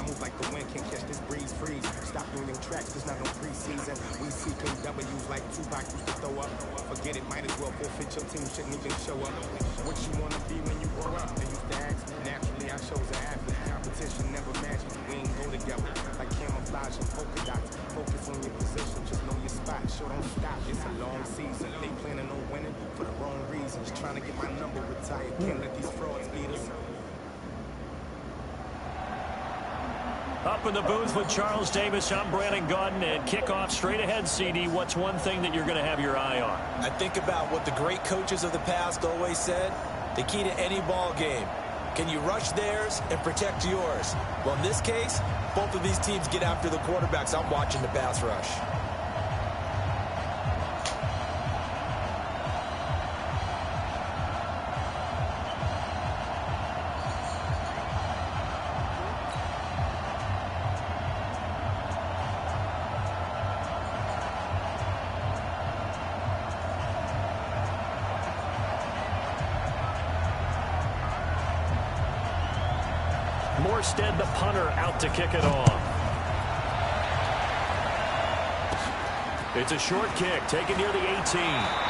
move like the wind, can't catch this breeze, freeze. Stop doing them tracks, there's not no preseason. We seeking W's like Tupac used to throw up. Forget it, might as well forfeit your team, shouldn't even show up. What you wanna be when you grow up? They used to ask me. Naturally, I chose an athlete. Competition never matched me. We ain't go together like camouflage and polka dots. Focus on your position, just know your spot. Sure, don't stop. It's a long season. They planning on winning for the wrong reasons. Trying to get my number retired. Can't let these frauds beat us. Up in the booth with Charles Davis, I'm Brandon Gaudin, and kickoff straight ahead, CD. What's one thing that you're going to have your eye on? I think about what the great coaches of the past always said. The key to any ball game. Can you rush theirs and protect yours? Well, in this case, both of these teams get after the quarterbacks. I'm watching the pass rush. Morstead, the punter, out to kick it off. It's a short kick, taken near the 18.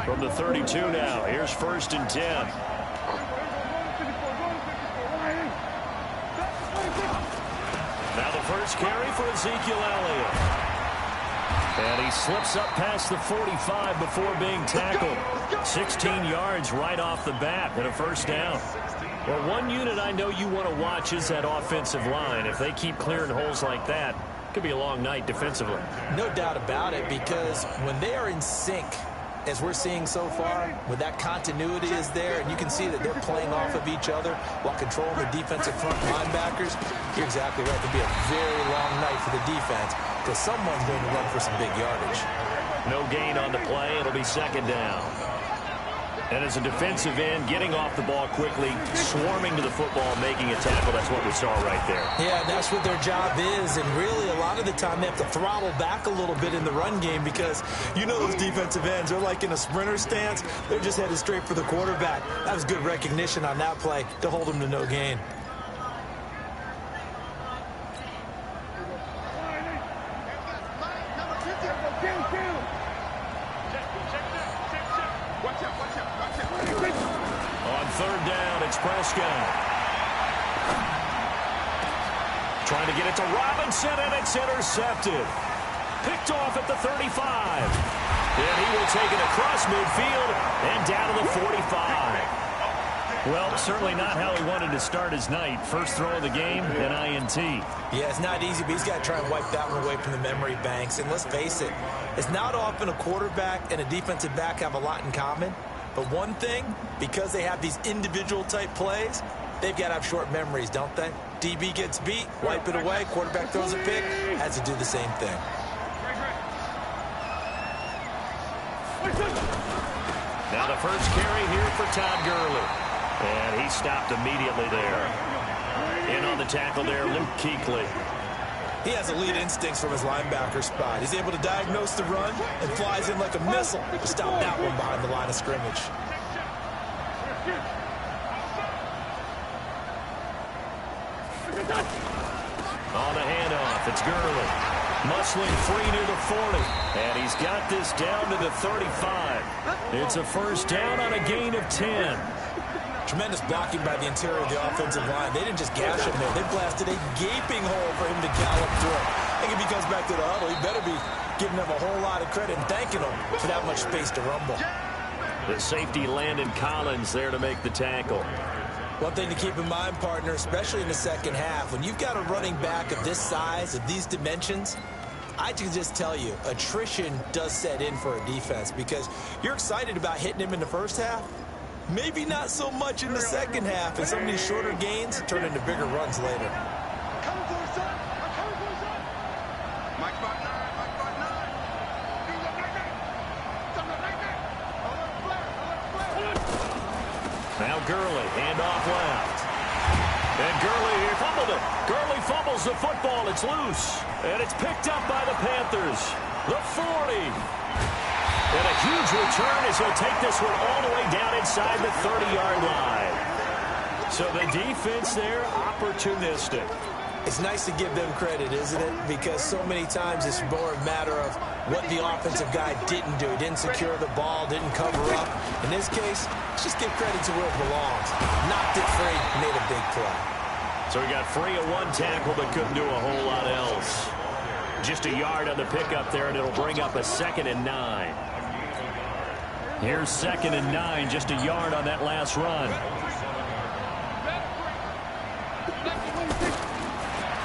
From the 32 now, here's 1st and 10. Now the first carry for Ezekiel Elliott. And he slips up past the 45 before being tackled. 16 yards right off the bat and a first down. Well, one unit I know you want to watch is that offensive line. If they keep clearing holes like that, it could be a long night defensively. No doubt about it, because when they are in sync, as we're seeing so far, when that continuity is there, and you can see that they're playing off of each other while controlling the defensive front linebackers, you're exactly right. It'll be a very long night for the defense because someone's going to run for some big yardage. No gain on the play. It'll be 2nd down. And as a defensive end, getting off the ball quickly, swarming to the football, making a tackle, that's what we saw right there. Yeah, that's what their job is, and really a lot of the time they have to throttle back a little bit in the run game because you know those defensive ends, they're like in a sprinter stance. They're just headed straight for the quarterback. That was good recognition on that play to hold him to no gain. On 3rd down, it's Prescott. Trying to get it to Robinson, and it's intercepted. Picked off at the 35. And he will take it across midfield and down to the 45. Well, certainly not how he wanted to start his night. First throw of the game, an INT. Yeah, it's not easy, but he's got to try and wipe that one away from the memory banks. And let's face it, it's not often a quarterback and a defensive back have a lot in common. But one thing, because they have these individual-type plays, they've got to have short memories, don't they? DB gets beat, wipe it away, quarterback throws a pick, has to do the same thing. Now the first carry here for Todd Gurley. And he stopped immediately there. In on the tackle there, Luke Kuechly. He has elite instincts from his linebacker spot. He's able to diagnose the run and flies in like a missile to stop that one behind the line of scrimmage. On the handoff, it's Gurley. Muscling free near the 40. And he's got this down to the 35. It's a first down on a gain of 10. Tremendous blocking by the interior of the offensive line. They didn't just gash him there. They blasted a gaping hole for him to gallop through. I think if he comes back to the huddle, he better be giving them a whole lot of credit and thanking them for that much space to rumble. The safety Landon Collins there to make the tackle. One thing to keep in mind, partner, especially in the second half, when you've got a running back of this size, of these dimensions, I can just tell you, attrition does set in for a defense because you're excited about hitting him in the first half. Maybe not so much in the second half, and some of these shorter gains turn into bigger runs later. Now Gurley, handoff left. And Gurley here fumbled it. Gurley fumbles the football. It's loose. And it's picked up by the Panthers. The 40. And a huge return as he'll take this one all the way down inside the 30-yard line. So the defense there, opportunistic. It's nice to give them credit, isn't it? Because so many times it's more a matter of what the offensive guy didn't do. He didn't secure the ball, didn't cover up. In this case, let's just give credit to where it belongs. Knocked it free, made a big play. So he got free of one tackle but couldn't do a whole lot else. Just a yard on the pickup there, and it'll bring up a 2nd and 9. Here's 2nd and 9, just a yard on that last run.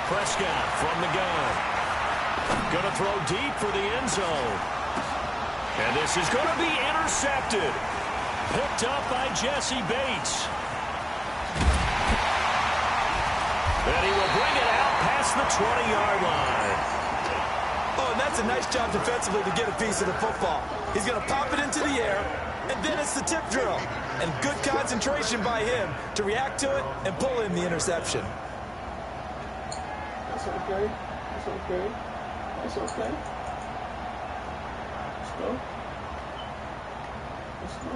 Prescott from the gun. Going to throw deep for the end zone. And this is going to be intercepted. Picked up by Jesse Bates. And he will bring it out past the 20-yard line. Oh, and that's a nice job defensively to get a piece of the football. He's going to pop it into the air, and then it's the tip drill. And good concentration by him to react to it and pull in the interception. That's okay. That's okay. That's okay. Let's go. Let's go.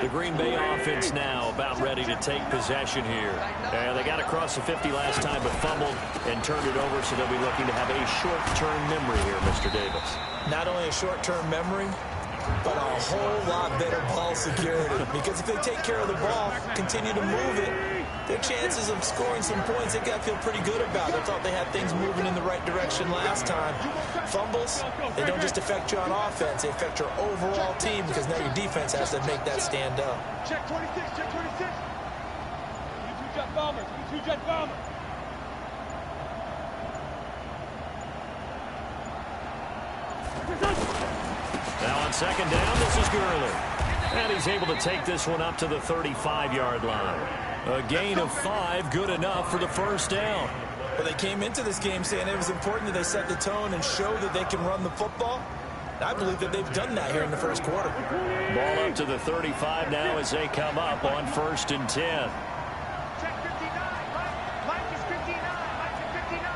The Green Bay offense now about ready to take possession here. They got across the 50 last time but fumbled and turned it over, so they'll be looking to have a short-term memory here, Mr. Davis. Not only a short-term memory, but a whole lot better ball security. Because if they take care of the ball, continue to move it, their chances of scoring some points, they got to feel pretty good about it. I thought they had things moving in the right direction last time. Fumbles, they don't just affect you on offense, they affect your overall team because now your defense has to make that stand up. Check 26, check 26. You two jet bombers, you two jet bombers. Now on 2nd down, this is Gurley. And he's able to take this one up to the 35-yard line. A gain of 5, good enough for the 1st down. Well, they came into this game saying it was important that they set the tone and show that they can run the football. I believe that they've done that here in the 1st quarter. Ball up to the 35 now as they come up on 1st and 10. Check 59, Mike is 59, Mike is 59.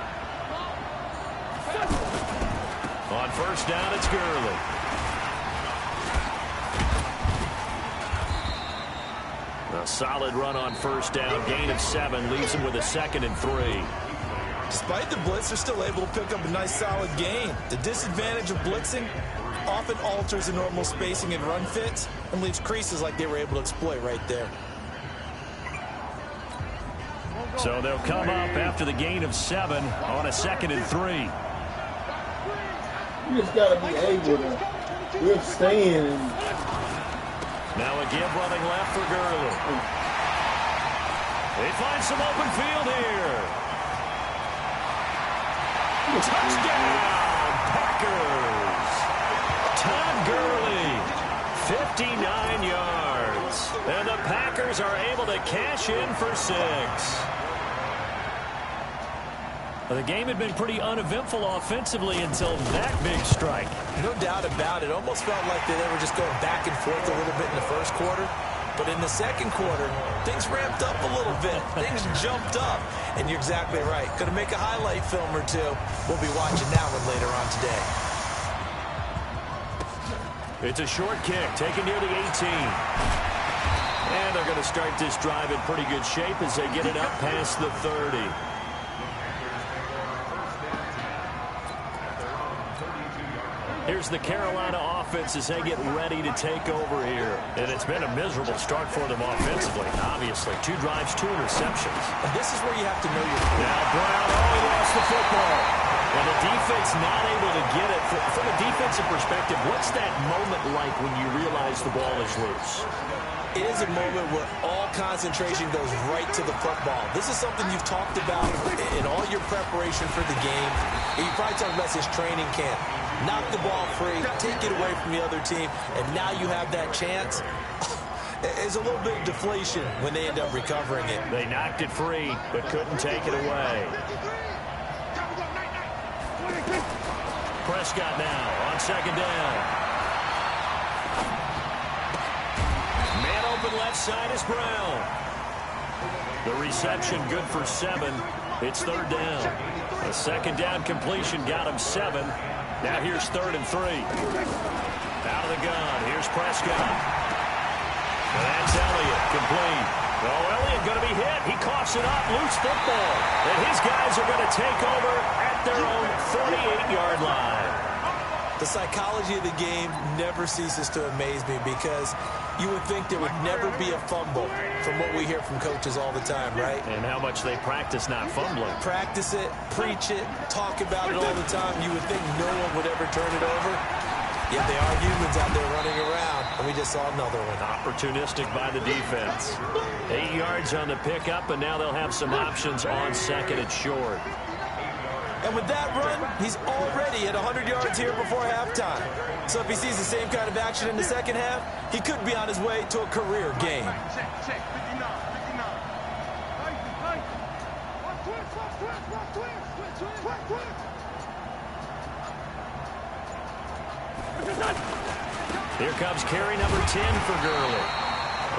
On 1st down, it's Gurley. A solid run on 1st down. Gain of 7 leaves him with a 2nd and 3. Despite the blitz, they're still able to pick up a nice solid gain. The disadvantage of blitzing often alters the normal spacing and run fits and leaves creases like they were able to exploit right there. So they'll come up after the gain of 7 on a 2nd and 3. You just got to be able to withstand. Now a give running left for Gurley. They find some open field here. Touchdown, Packers. Todd Gurley, 59 yards. And the Packers are able to cash in for 6. The game had been pretty uneventful offensively until that big strike. No doubt about it. Almost felt like they were just going back and forth a little bit in the 1st quarter. But in the 2nd quarter, things ramped up a little bit. Things jumped up. And you're exactly right. Going to make a highlight film or two. We'll be watching that one later on today. It's a short kick taken near the 18. And they're going to start this drive in pretty good shape as they get it up past the 30. Here's the Carolina offense as they get ready to take over here. And it's been a miserable start for them offensively, obviously. 2 drives, 2 interceptions. And this is where you have to know your... Now Brown, he lost the football. And the defense not able to get it. From a defensive perspective, what's that moment like when you realize the ball is loose? It is a moment where all concentration goes right to the football. This is something you've talked about in all your preparation for the game. And you probably talked about this training camp. knock the ball free, take it away from the other team, and now you have that chance. It's a little bit of deflation when they end up recovering it. They knocked it free, but couldn't take it away. Prescott now on second down. Man open left side is Brown. The reception good for 7. It's third down. A second down completion got him 7. Now here's 3rd and 3. Out of the gun. Here's Prescott. And that's Elliott. Complete. Oh, Elliott going to be hit. He coughs it up. Loose football. And his guys are going to take over at their own 48-yard line. The psychology of the game never ceases to amaze me because you would think there would never be a fumble from what we hear from coaches all the time, right? And how much they practice not fumbling. Practice it, preach it, talk about it all the time. You would think no one would ever turn it over. Yet they are humans out there running around, and we just saw another one. Opportunistic by the defense. 8 yards on the pickup, and now they'll have some options on second and short. And with that run, he's already at 100 yards here before halftime. So if he sees the same kind of action in the second half, he could be on his way to a career game. Check. 59. Here comes carry number 10 for Gurley.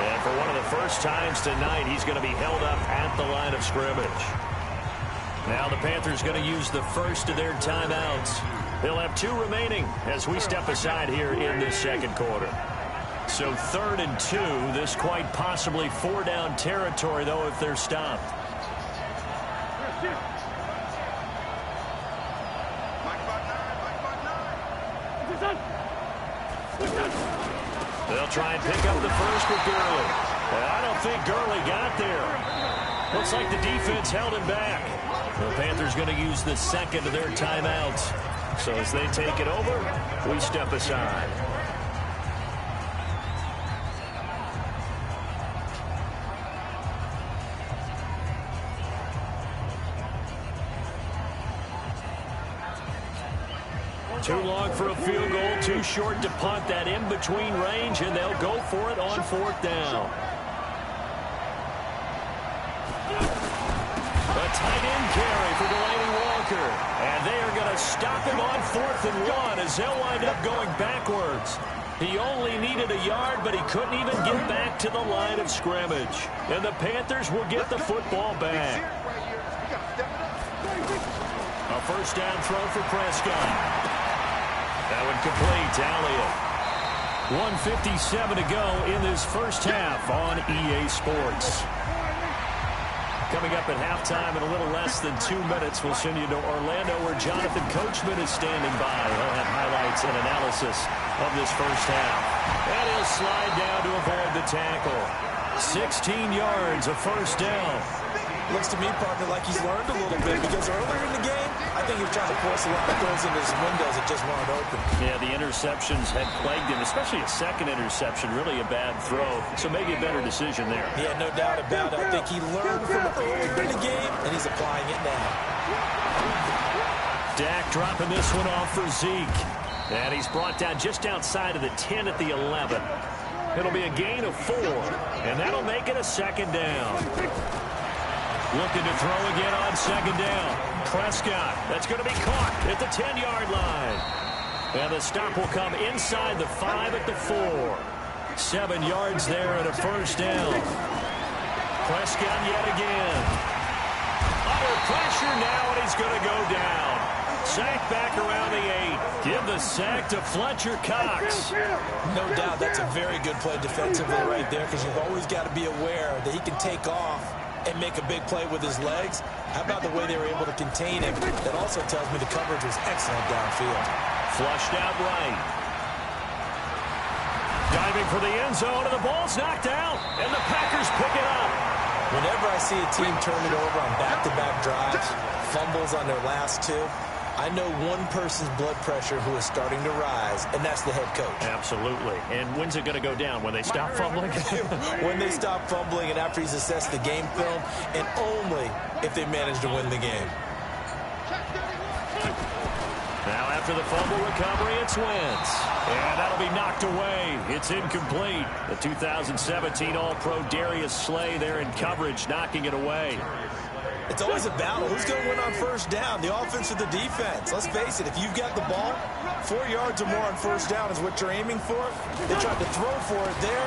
And for one of the first times tonight, he's going to be held up at the line of scrimmage. Now the Panthers going to use the first of their timeouts. They'll have 2 remaining as we step aside here in this second quarter. So 3rd and 2. This quite possibly 4-down territory, though, if they're stopped. They'll try and pick up the first with Gurley. I don't think Gurley got there. Looks like the defense held him back. The Panthers going to use the second of their timeouts. So as they take it over, we step aside. Too long for a field goal, too short to punt. That in-between range, and they'll go for it on 4th down. A tight end carry for Delaney Walker. And they are going to stop him on 4th and 1 as they'll wind up going backwards. He only needed a yard, but he couldn't even get back to the line of scrimmage. And the Panthers will get the football back. A first down throw for Prescott. That one complete to Elliott. 1:57 to go in this first half on EA Sports. Coming up at halftime in a little less than 2 minutes, we'll send you to Orlando where Jonathan Coachman is standing by. He'll have highlights and analysis of this first half. And he'll slide down to avoid the tackle. 16 yards, a first down. Looks to me, partner, like he's learned a little bit because earlier in the game, I think he was trying to force a lot of throws into his windows that just weren't open. Yeah, the interceptions had plagued him, especially a second interception, really a bad throw. So maybe a better decision there. Yeah, no doubt about it. I think he learned from earlier in the game, and he's applying it now. Dak dropping this one off for Zeke. And he's brought down just outside of the 10 at the 11. It'll be a gain of 4, and that'll make it a second down. Looking to throw again on second down. Prescott, that's going to be caught at the 10-yard line. And the stop will come inside the 5 at the 4. 7 yards there and a first down. Prescott yet again. Under pressure now, and he's going to go down. Sack back around the 8. Give the sack to Fletcher Cox. No doubt that's a very good play defensively right there because you've always got to be aware that he can take off and make a big play with his legs. How about the way they were able to contain him? That also tells me the coverage was excellent downfield. Flushed out right. Diving for the end zone, and the ball's knocked out, and the Packers pick it up. Whenever I see a team turn it over on back-to-back drives, fumbles on their last 2, I know one person's blood pressure who is starting to rise, and that's the head coach. Absolutely. And when's it going to go down? When they stop fumbling? When they stop fumbling and after he's assessed the game film, and only if they manage to win the game. Now After the fumble recovery, it's Wentz. And that'll be knocked away. It's incomplete. The 2017 All-Pro Darius Slay there in coverage, knocking it away. It's always a battle. Who's going to win on first down, the offense or the defense? Let's face it, if you've got the ball, 4 yards or more on first down is what you're aiming for. They tried to throw for it there.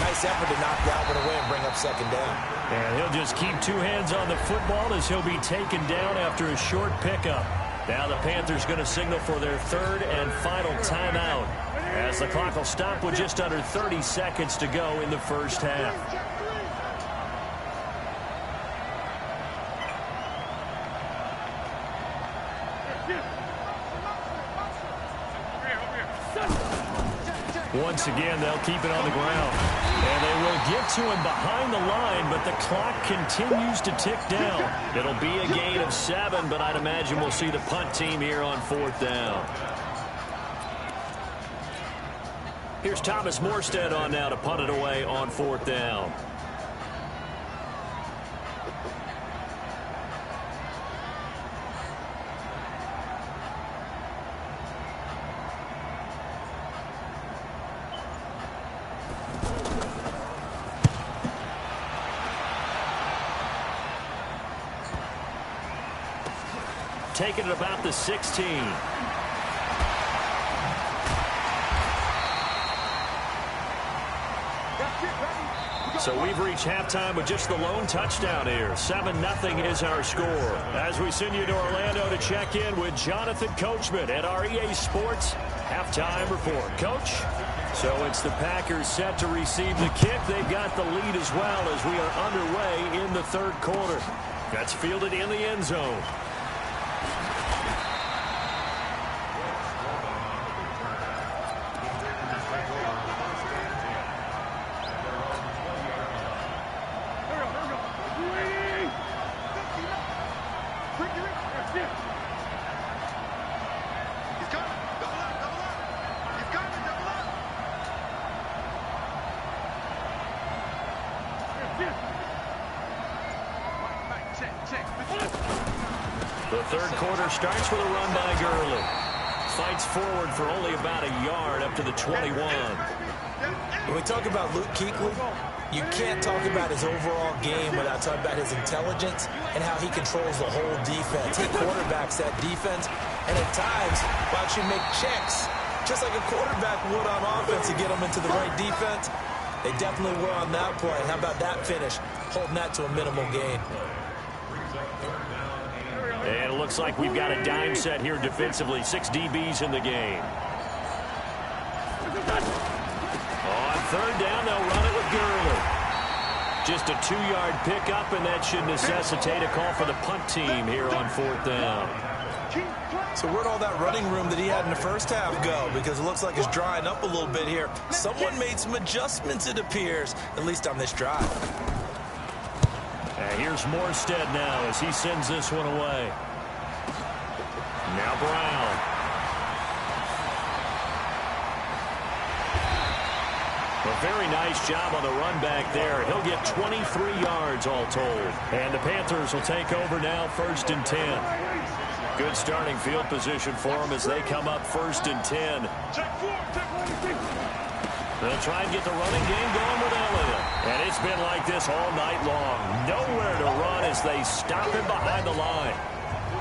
Nice effort to knock that one away and bring up second down. And he'll just keep 2 hands on the football as he'll be taken down after a short pickup. Now the Panthers going to signal for their 3rd and final timeout, as the clock will stop with just under 30 seconds to go in the first half. Once again, they'll keep it on the ground. And they will get to him behind the line, but the clock continues to tick down. It'll be a gain of 7, but I'd imagine we'll see the punt team here on 4th down. Here's Thomas Morstead on now to punt it away on 4th down. Taking it about the 16. So we've reached halftime with just the lone touchdown here. 7-0 is our score. As we send you to Orlando to check in with Jonathan Coachman at our EA Sports halftime report. Coach? So it's the Packers set to receive the kick. They've got the lead as well as we are underway in the 3rd quarter. That's fielded in the end zone. The 3rd quarter starts with a run by Gurley. Fights forward for only about a yard up to the 21. When we talk about Luke Kuechly, you can't talk about his overall game without talking about his intelligence and how he controls the whole defense. He quarterbacks that defense, and at times will actually make checks, just like a quarterback would on offense to get them into the right defense. They definitely were on that play. How about that finish? Holding that to a minimal gain. And it looks like we've got a dime set here defensively. 6 DBs in the game. On 3rd down, they'll run it with Gurley. Just a 2-yard pickup, and that should necessitate a call for the punt team here on 4th down. So where'd all that running room that he had in the first half go? Because it looks like it's drying up a little bit here. Someone made some adjustments, it appears, at least on this drive. Here's Morstead now as he sends this one away. Now Brown. A very nice job on the run back there. He'll get 23 yards all told. And the Panthers will take over now, 1st and 10. Good starting field position for them as they come up 1st and 10. They'll try and get the running game going with Elliott. And it's been like this all night long. Nowhere to run as they stop him behind the line.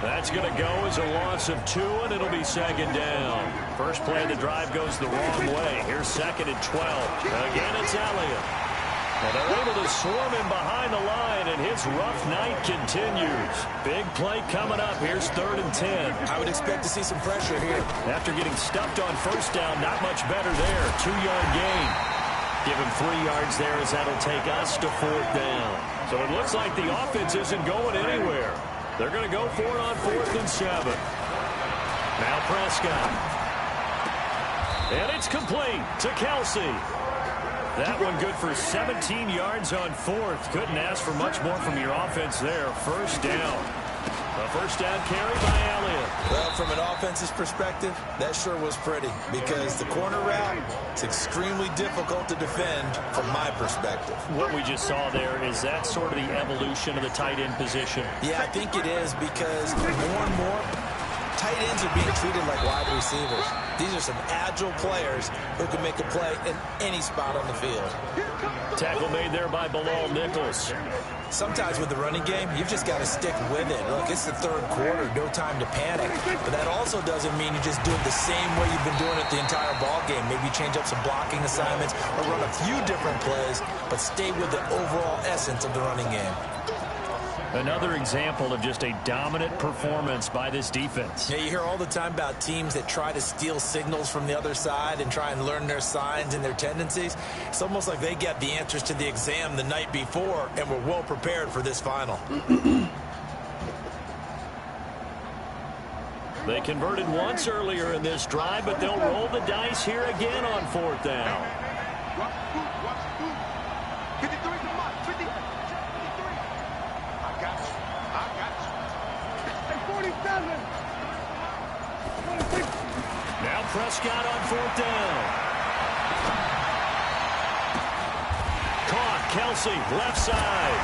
That's going to go as a loss of 2, and it'll be 2nd down. First play of the drive goes the wrong way. Here's 2nd and 12. Again, it's Elliott. And they're able to swarm him behind the line, and his rough night continues. Big play coming up. Here's 3rd and 10. I would expect to see some pressure here. After getting stuffed on first down, not much better there. 2-yard gain. Give him 3 yards there as that'll take us to 4th down. So it looks like the offense isn't going anywhere. They're going to go for it on 4th and 7. Now Prescott. And it's complete to Kelsey. That one good for 17 yards on 4th. Couldn't ask for much more from your offense there. 1st down. A 1st down carry by Elliott. Well, from an offense's perspective, that sure was pretty because the corner route is extremely difficult to defend from my perspective. What we just saw there, is that sort of the evolution of the tight end position? Yeah, I think it is because more and more tight ends are being treated like wide receivers. These are some agile players who can make a play in any spot on the field. Tackle made there by Bilal Nichols. Sometimes with the running game, you've just got to stick with it. Look, it's the third quarter, no time to panic. But that also doesn't mean you just do it the same way you've been doing it the entire ball game. Maybe change up some blocking assignments or run a few different plays, but stay with the overall essence of the running game. Another example of just a dominant performance by this defense. Yeah, you hear all the time about teams that try to steal signals from the other side and try and learn their signs and their tendencies. It's almost like they get the answers to the exam the night before and were well prepared for this final. They converted once earlier in this drive, but they'll roll the dice here again on 4th down. Now Prescott on 4th down. Caught. Kelsey, left side.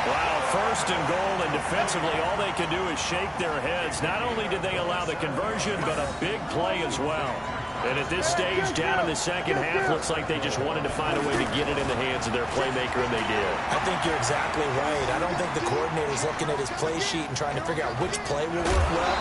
Wow, 1st and goal, and defensively all they can do is shake their heads. Not only did they allow the conversion, but a big play as well. And at this stage, down in the second half, looks like they just wanted to find a way to get it in the hands of their playmaker, and they did. I think you're exactly right. I don't think the coordinator's looking at his play sheet and trying to figure out which play will work well.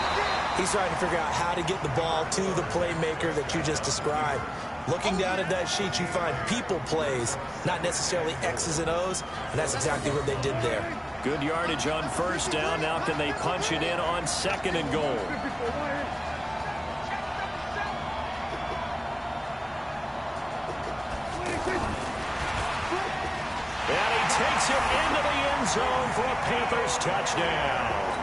He's trying to figure out how to get the ball to the playmaker that you just described. Looking down at that sheet, you find people plays, not necessarily X's and O's, and that's exactly what they did there. Good yardage on 1st down. Now can they punch it in on 2nd and goal? And he takes it into the end zone for a Panthers touchdown.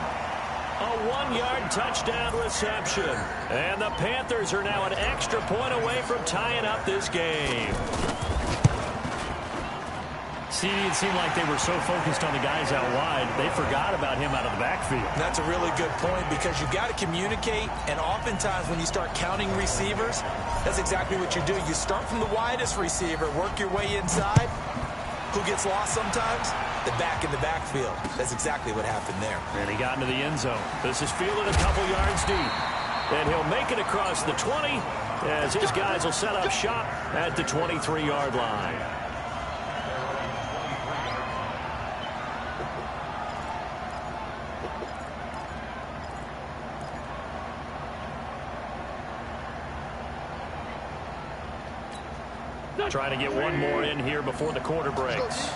A 1-yard touchdown reception. And the Panthers are now an extra point away from tying up this game. See, it seemed like they were so focused on the guys out wide, they forgot about him out of the backfield. That's a really good point because you've got to communicate, and oftentimes when you start counting receivers, that's exactly what you do. You start from the widest receiver, work your way inside. Who gets lost sometimes? The back in the backfield. That's exactly what happened there. And he got into the end zone. This is fielded a couple yards deep. And he'll make it across the 20 as his guys will set up shop at the 23-yard line. Trying to get one more in here before the quarter breaks.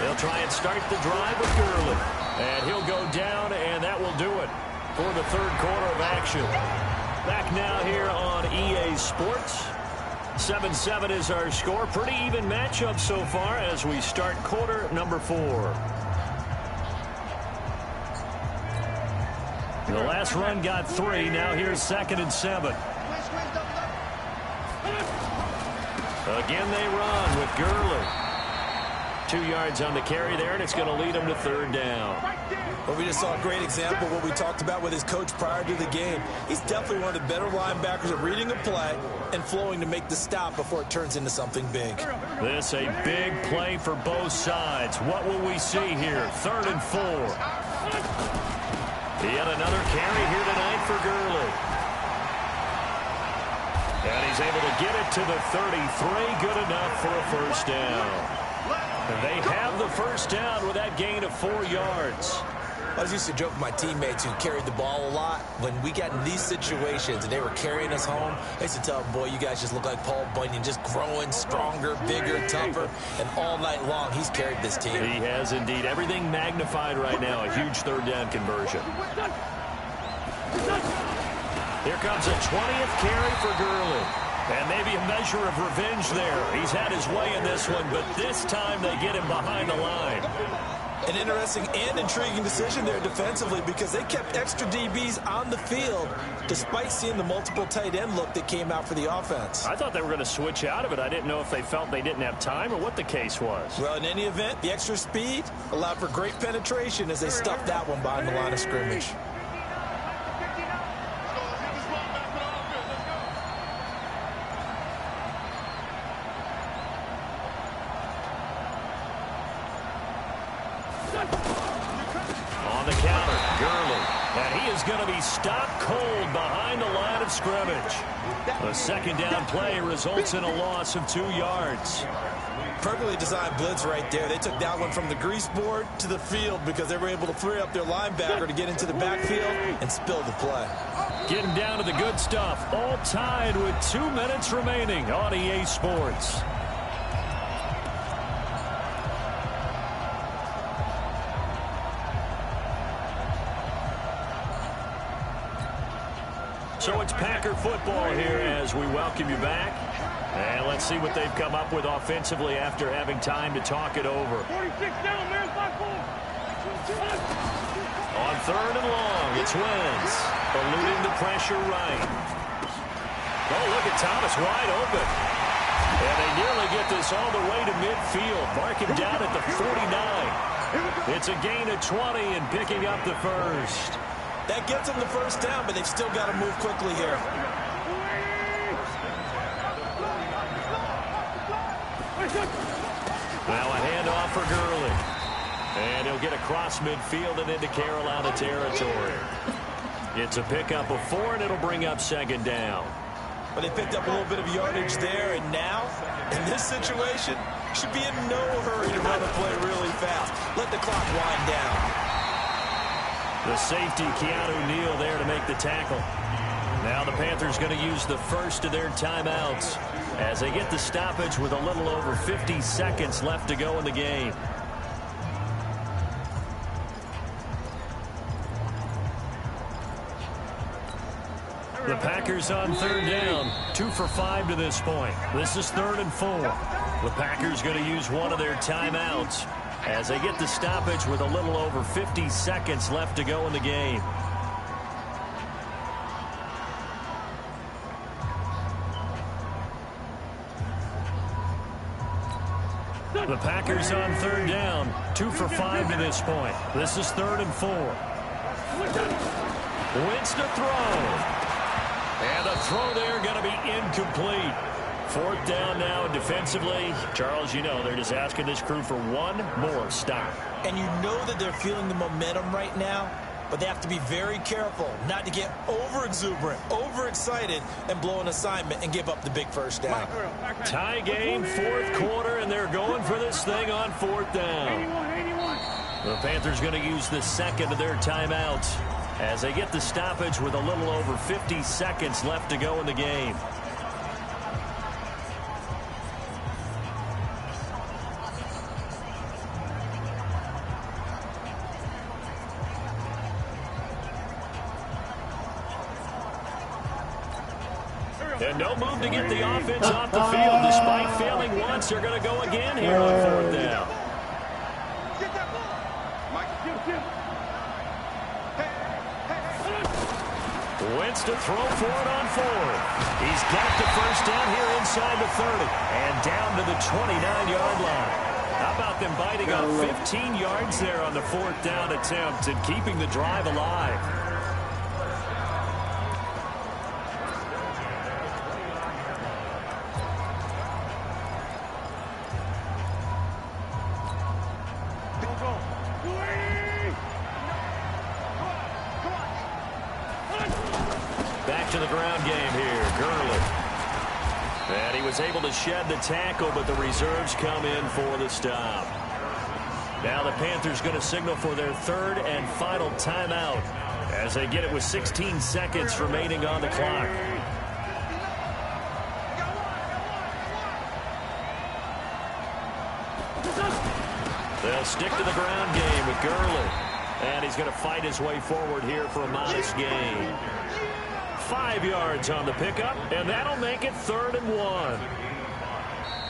They'll try and start the drive with Gurley. And he'll go down, and that will do it for the 3rd quarter of action. Back now here on EA Sports. 7-7 is our score. Pretty even matchup so far as we start quarter number 4. The last run got 3. Now here's 2nd and 7. Again they run with Gurley. 2 yards on the carry there, and it's going to lead them to 3rd down. Well, we just saw a great example of what we talked about with his coach prior to the game. He's definitely one of the better linebackers at reading a play and flowing to make the stop before it turns into something big. This a big play for both sides. What will we see here? 3rd and 4. Yet another carry here tonight for Gurley. And he's able to get it to the 33. Good enough for a 1st down. And they have the 1st down with that gain of 4 yards. I used to joke with my teammates who carried the ball a lot. When we got in these situations and they were carrying us home, I used to tell them, boy, you guys just look like Paul Bunyan, just growing stronger, bigger, tougher. And all night long, he's carried this team. He has indeed. Everything magnified right now. A huge 3rd down conversion. Here comes a 20th carry for Gurley. And maybe a measure of revenge there. He's had his way in this one, but this time they get him behind the line. An interesting and intriguing decision there defensively because they kept extra DBs on the field despite seeing the multiple tight end look that came out for the offense. I thought they were going to switch out of it. I didn't know if they felt they didn't have time or what the case was. Well, in any event, the extra speed allowed for great penetration as they stuffed that one behind the line of scrimmage. going to be stopped cold behind the line of scrimmage. A second down play results in a loss of 2 yards. Perfectly designed blitz right there. They took that one from the grease board to the field because they were able to free up their linebacker to get into the backfield and spill the play. Getting down to the good stuff. All tied with 2 minutes remaining on EA Sports. So it's Packer football here as we welcome you back. And let's see what they've come up with offensively after having time to talk it over. 46 down, man, 5-4. On third and long, it's Wentz. Eluding the pressure right. Oh, look at Thomas wide open. And they nearly get this all the way to midfield. Mark him down at the 49. It's a gain of 20 and picking up the first. That gets them the first down, but they've still got to move quickly here. Now a handoff for Gurley. And he'll get across midfield and into Carolina territory. It's a pickup of 4, and it'll bring up second down. But they picked up a little bit of yardage there, and now, in this situation, should be in no hurry to run a play really fast. Let the clock wind down. The safety, Keanu Neal, there to make the tackle. Now the Panthers going to use the first of their timeouts as they get the stoppage with a little over 50 seconds left to go in the game. The Packers on third down, 2 for 5 to this point. This is 3rd and 4. The Packers going to use one of their timeouts as they get the stoppage with a little over 50 seconds left to go in the game. The Packers on third down, 2 for 5 to this point. This is 3rd and 4. Wentz to throw. And the throw there going to be incomplete. 4th down now defensively. Charles, you know, they're just asking this crew for one more stop. And you know that they're feeling the momentum right now, but they have to be very careful not to get over-exuberant, overexcited, and blow an assignment and give up the big first down. Tie game, 4th quarter, and they're going for this thing on 4th down. The Panthers going to use the second of their timeouts as they get the stoppage with a little over 50 seconds left to go in the game. And no move to get the offense off the field. Despite failing once, they're going to go again here on 4th down. Wentz to throw for it on 4th. He's got the first down here inside the 30 and down to the 29-yard line. How about them biting off 15 yards there on the 4th down attempt and keeping the drive alive? Back to the ground game here, Gurley. And he was able to shed the tackle, but the reserves come in for the stop. Now the Panthers going to signal for their 3rd and final timeout as they get it with 16 seconds remaining on the clock. They'll stick to the ground game with Gurley. And he's going to fight his way forward here for a modest gain. 5 yards on the pickup, and that'll make it 3rd and 1.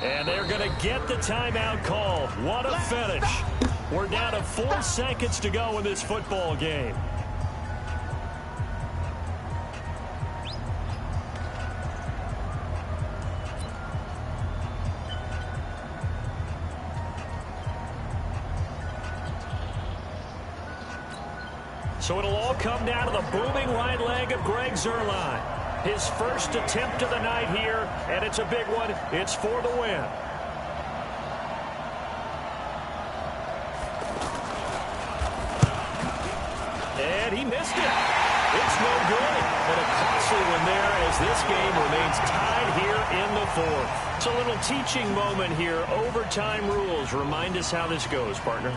And they're going to get the timeout called. What a finish. We're down to 4 seconds to go in this football game. So it'll all come down to the booming right leg of Greg Zuerlein. His first attempt of the night here, and it's a big one. It's for the win. And he missed it. no good. And a costly one there as this game remains tied here in the fourth. It's a little teaching moment here. Overtime rules. Remind us how this goes, partner.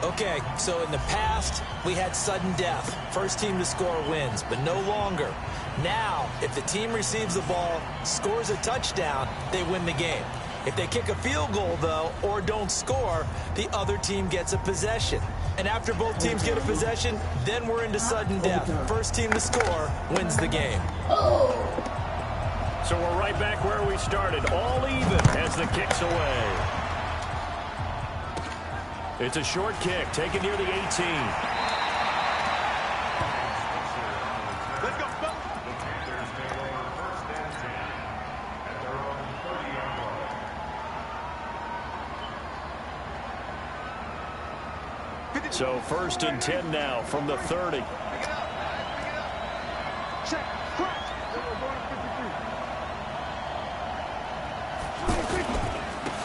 Okay, so in the past, we had sudden death. First team to score wins, but no longer. Now, if the team receives the ball, scores a touchdown, they win the game. If they kick a field goal, though, or don't score, the other team gets a possession. And after both teams get a possession, then we're into sudden death. First team to score wins the game. So we're right back where we started, all even as the kick's away. It's a short kick, taken near the 18. Let's go. So 1st and 10 now from the 30. Check. Cross.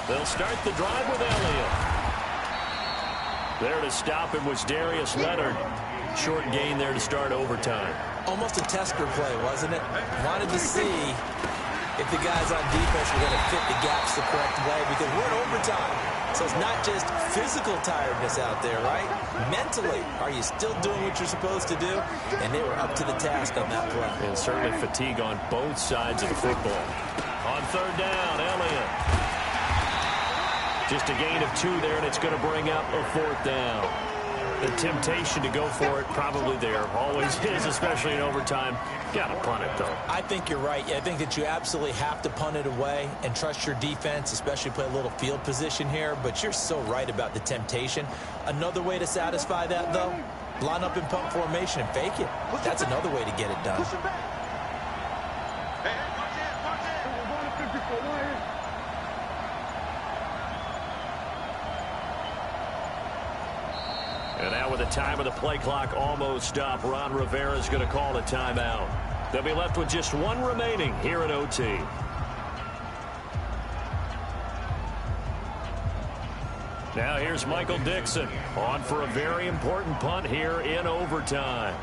They'll start the drive with Elliott. There to stop him was Darius Leonard. Short gain there to start overtime. Almost a tester play, wasn't it? Wanted to see if the guys on defense were going to fit the gaps the correct way, because we're in overtime. So it's not just physical tiredness out there, right? Mentally, are you still doing what you're supposed to do? And they were up to the task on that play. And certainly fatigue on both sides of the football. On 3rd down, Elliott. Just a gain of 2 there, and it's going to bring up a 4th down. The temptation to go for it probably there. Always is, especially in overtime. Got to punt it, though. I think you're right. I think that you absolutely have to punt it away and trust your defense, especially play a little field position here. But you're so right about the temptation. Another way to satisfy that, though, line up in punt formation and fake it. That's another way to get it done. And now with the time of the play clock almost up, Ron Rivera's going to call a timeout. They'll be left with just 1 remaining here in OT. Now here's Michael Dixon on for a very important punt here in overtime.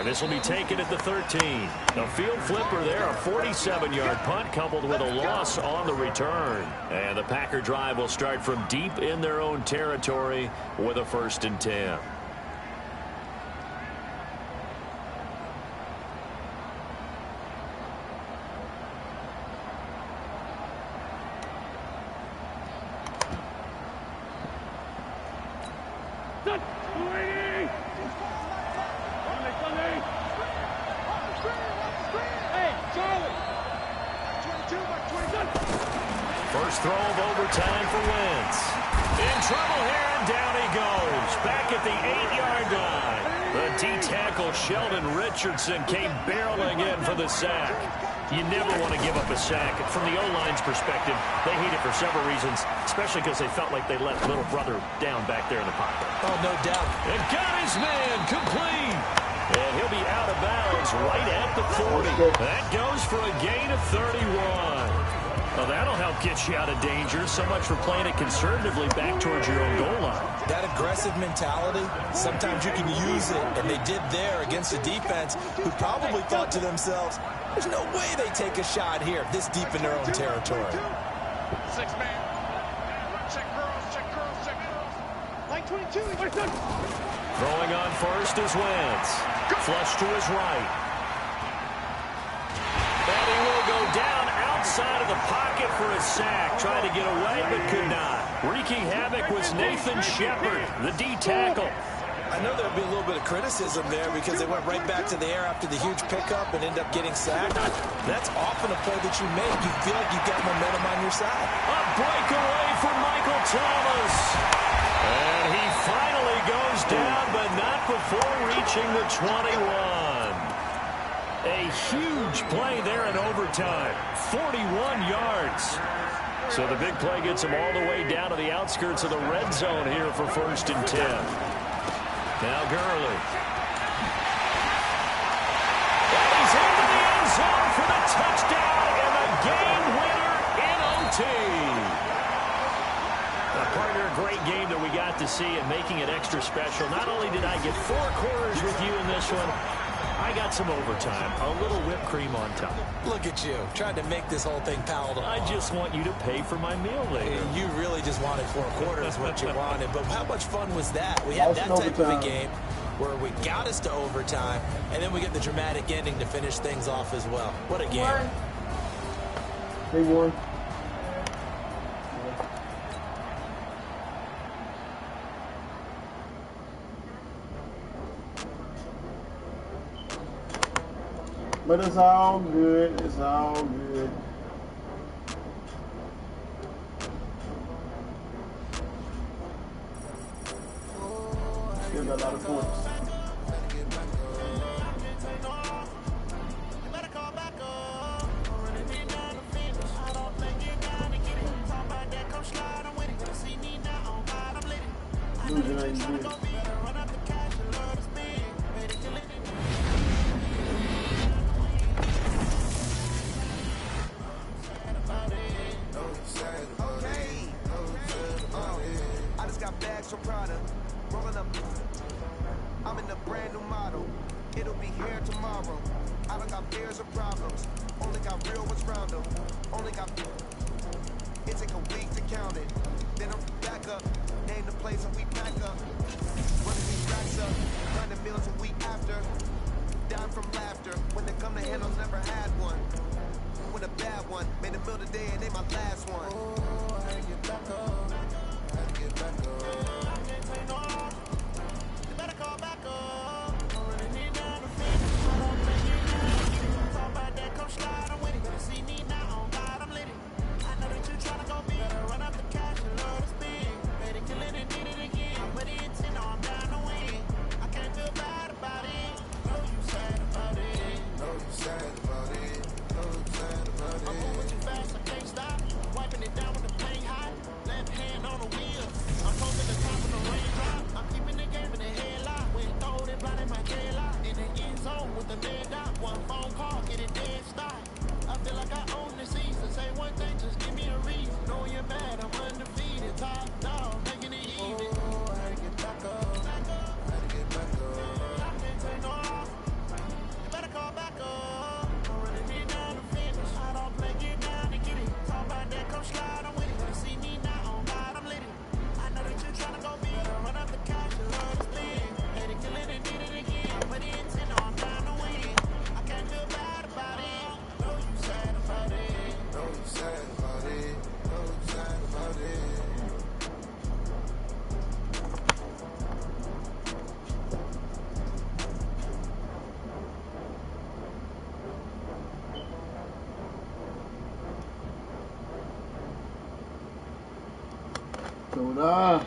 This will be taken at the 13. A field flipper there, a 47-yard punt coupled with a loss on the return. And the Packer drive will start from deep in their own territory with a 1st and 10. First throw of overtime for Wentz. In trouble here, and down he goes. Back at the 8-yard line. The D-tackle Sheldon Richardson came barreling in for the sack. You never want to give up a sack. From the O-line's perspective, they hate it for several reasons, especially because they felt like they let little brother down back there in the pocket. Oh, no doubt. And got his man complete. And he'll be out of bounds right at the 40. That goes for a gain of 31. Well, that'll help get you out of danger. So much for playing it conservatively back towards your own goal line. That aggressive mentality, sometimes you can use it, and they did there against a defense who probably thought to themselves, there's no way they take a shot here this deep in their own territory. 6-man. Check girls. Line 22. Throwing on first is Wentz. Flush to his right. And he will go down outside of the pocket for a sack. Tried to get away, but could not. Wreaking havoc was Nathan Shepard, the D-tackle. I know there'll be a little bit of criticism there because they went right back to the air after the huge pickup and end up getting sacked. That's often a play that you make. You feel like you've got momentum on your side. A breakaway for Michael Thomas. And he finally goes down, but not before reaching the 21. A huge play there in overtime. 41 yards. So the big play gets him all the way down to the outskirts of the red zone here for 1st and 10. Now Gurley. He's into the end zone for the touchdown and the game winner in OT. Partner, a great game that we got to see and making it extra special. Not only did I get 4 quarters with you in this one, I got some overtime, a little whipped cream on top. Look at you, trying to make this whole thing palatable. I just want you to pay for my meal later. You really just wanted 4 quarters, what you wanted. But how much fun was that? We had that type of a game where we got us to overtime, and then we get the dramatic ending to finish things off as well. What a game. They won. But it's all good. It's all good. Still got a lot of points. Losing ain't good. So proud of rolling up. I'm in a brand new model. It'll be here tomorrow. I don't got fears or problems. Only got real ones round them. Only got. It take a week to count it. Then I'm back up. Name the place and we back up. Running these racks up. 100 meals a week after. Down from laughter. When they come to handles, never had one. When a bad one. Made a meal today and they my last one. Oh, I get back up. I get back up. Going on.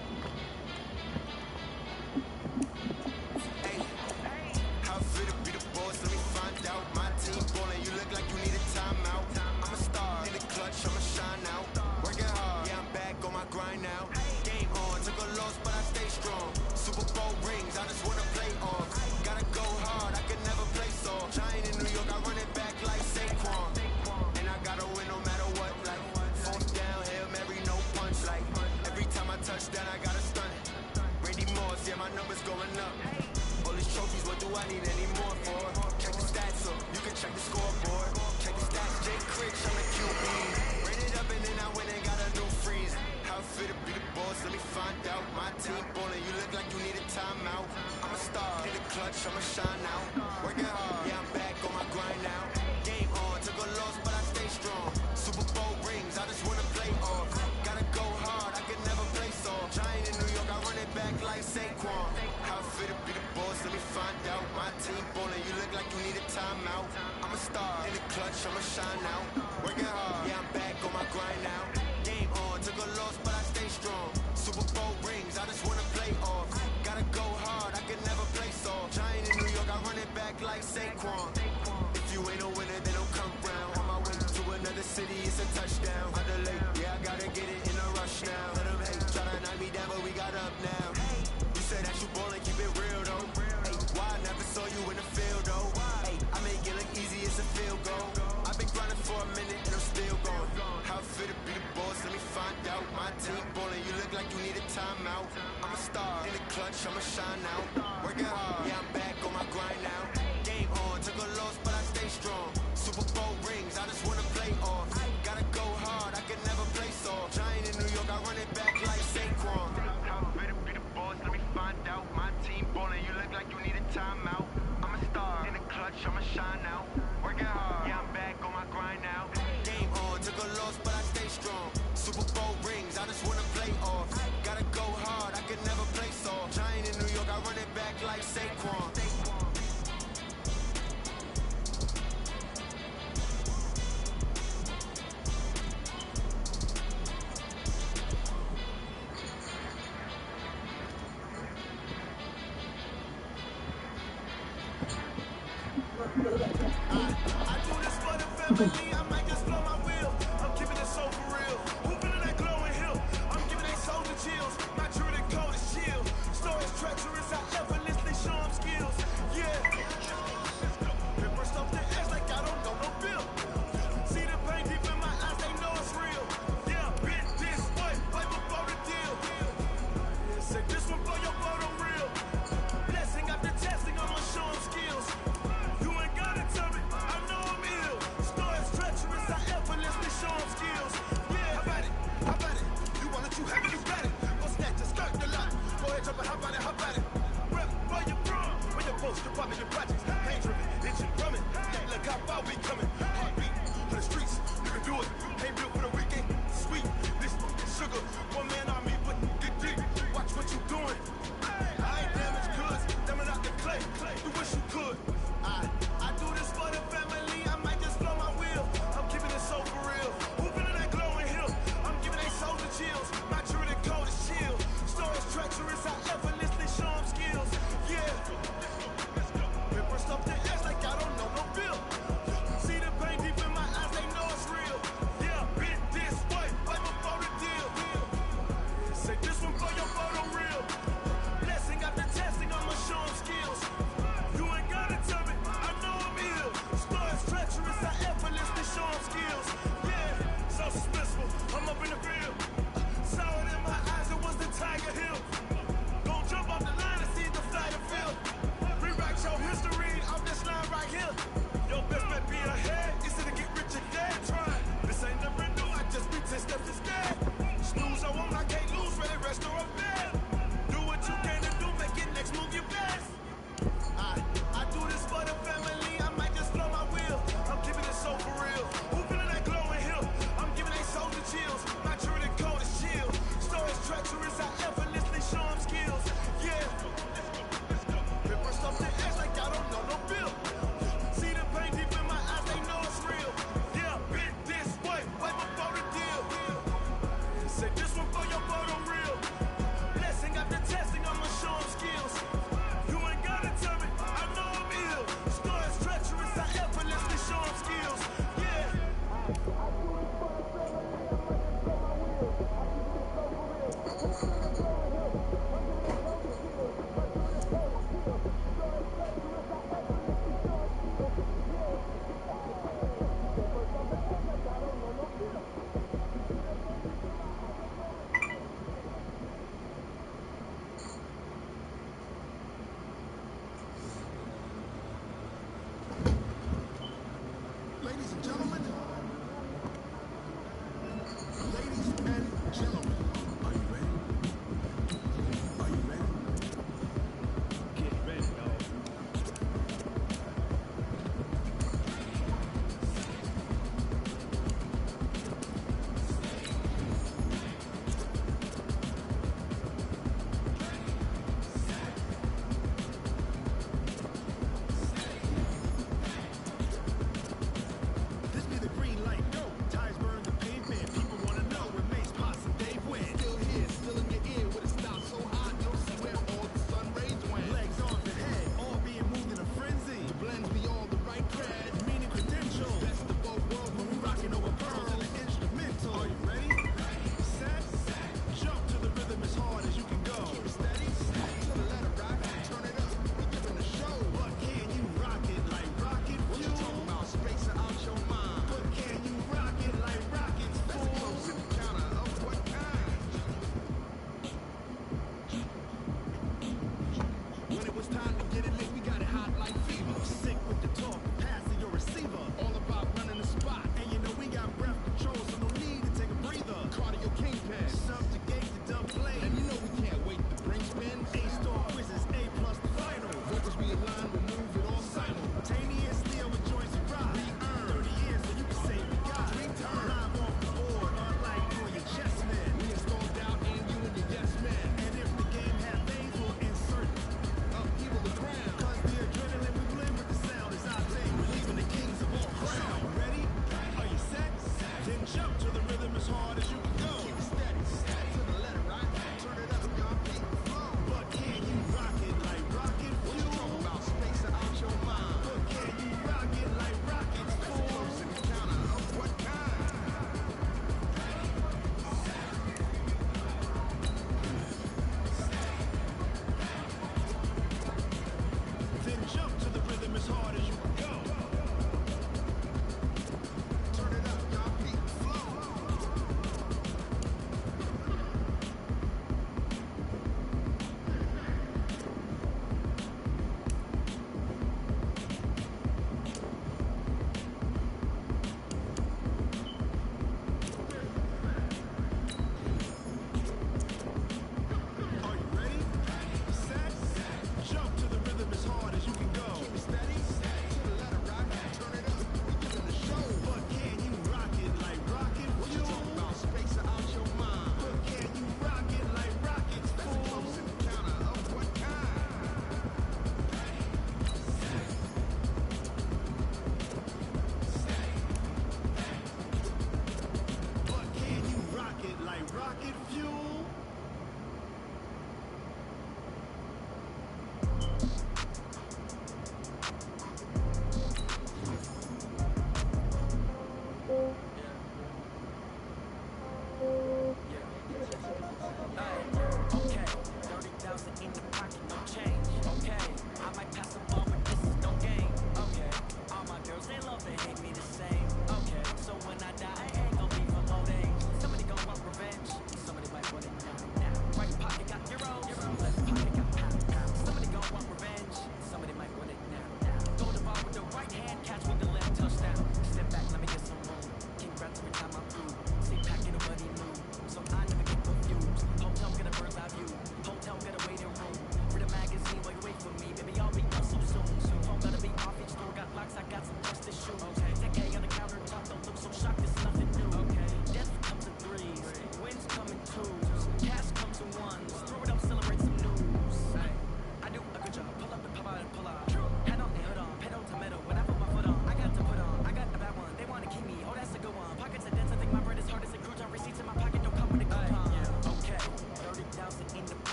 way to be the boss, let me find out. My team ballin', you look like you need a timeout. I'm a star, in the clutch, I'ma shine out. Working hard, yeah, I'm back on my grind now. Game on, took a loss, but I stay strong. Super Bowl rings, I just wanna play off. Gotta go hard, I can never play soft. Giant in New York, I run it back like Saquon. Way to be the boss, let me find out. My team ballin', you look like you need a timeout. I'm a star, in the clutch, I'ma shine out. Working hard, yeah, I'm back on my grind now. Game on, took a loss, but I stay strong. Super Bowl rings, I just wanna play off. Gotta go hard, I can never play soft. Giant in New York, I run it back like Saquon. I do this for the family, I might just blow my wheel. I'm keeping it so for real. Hooping in that glowing hill. I'm giving they soldier chills. My Jordan code is chill. Stories treacherous, I effortlessly show them skills. Yeah. They burst off the edge like I don't know no bill. See the pain deep in my eyes, they know it's real. Yeah, been this way before the deal. Say this one blow your boat on real. Blessing after testing, I'ma show them skills. You ain't gotta tell me, I know I'm ill. Stories treacherous.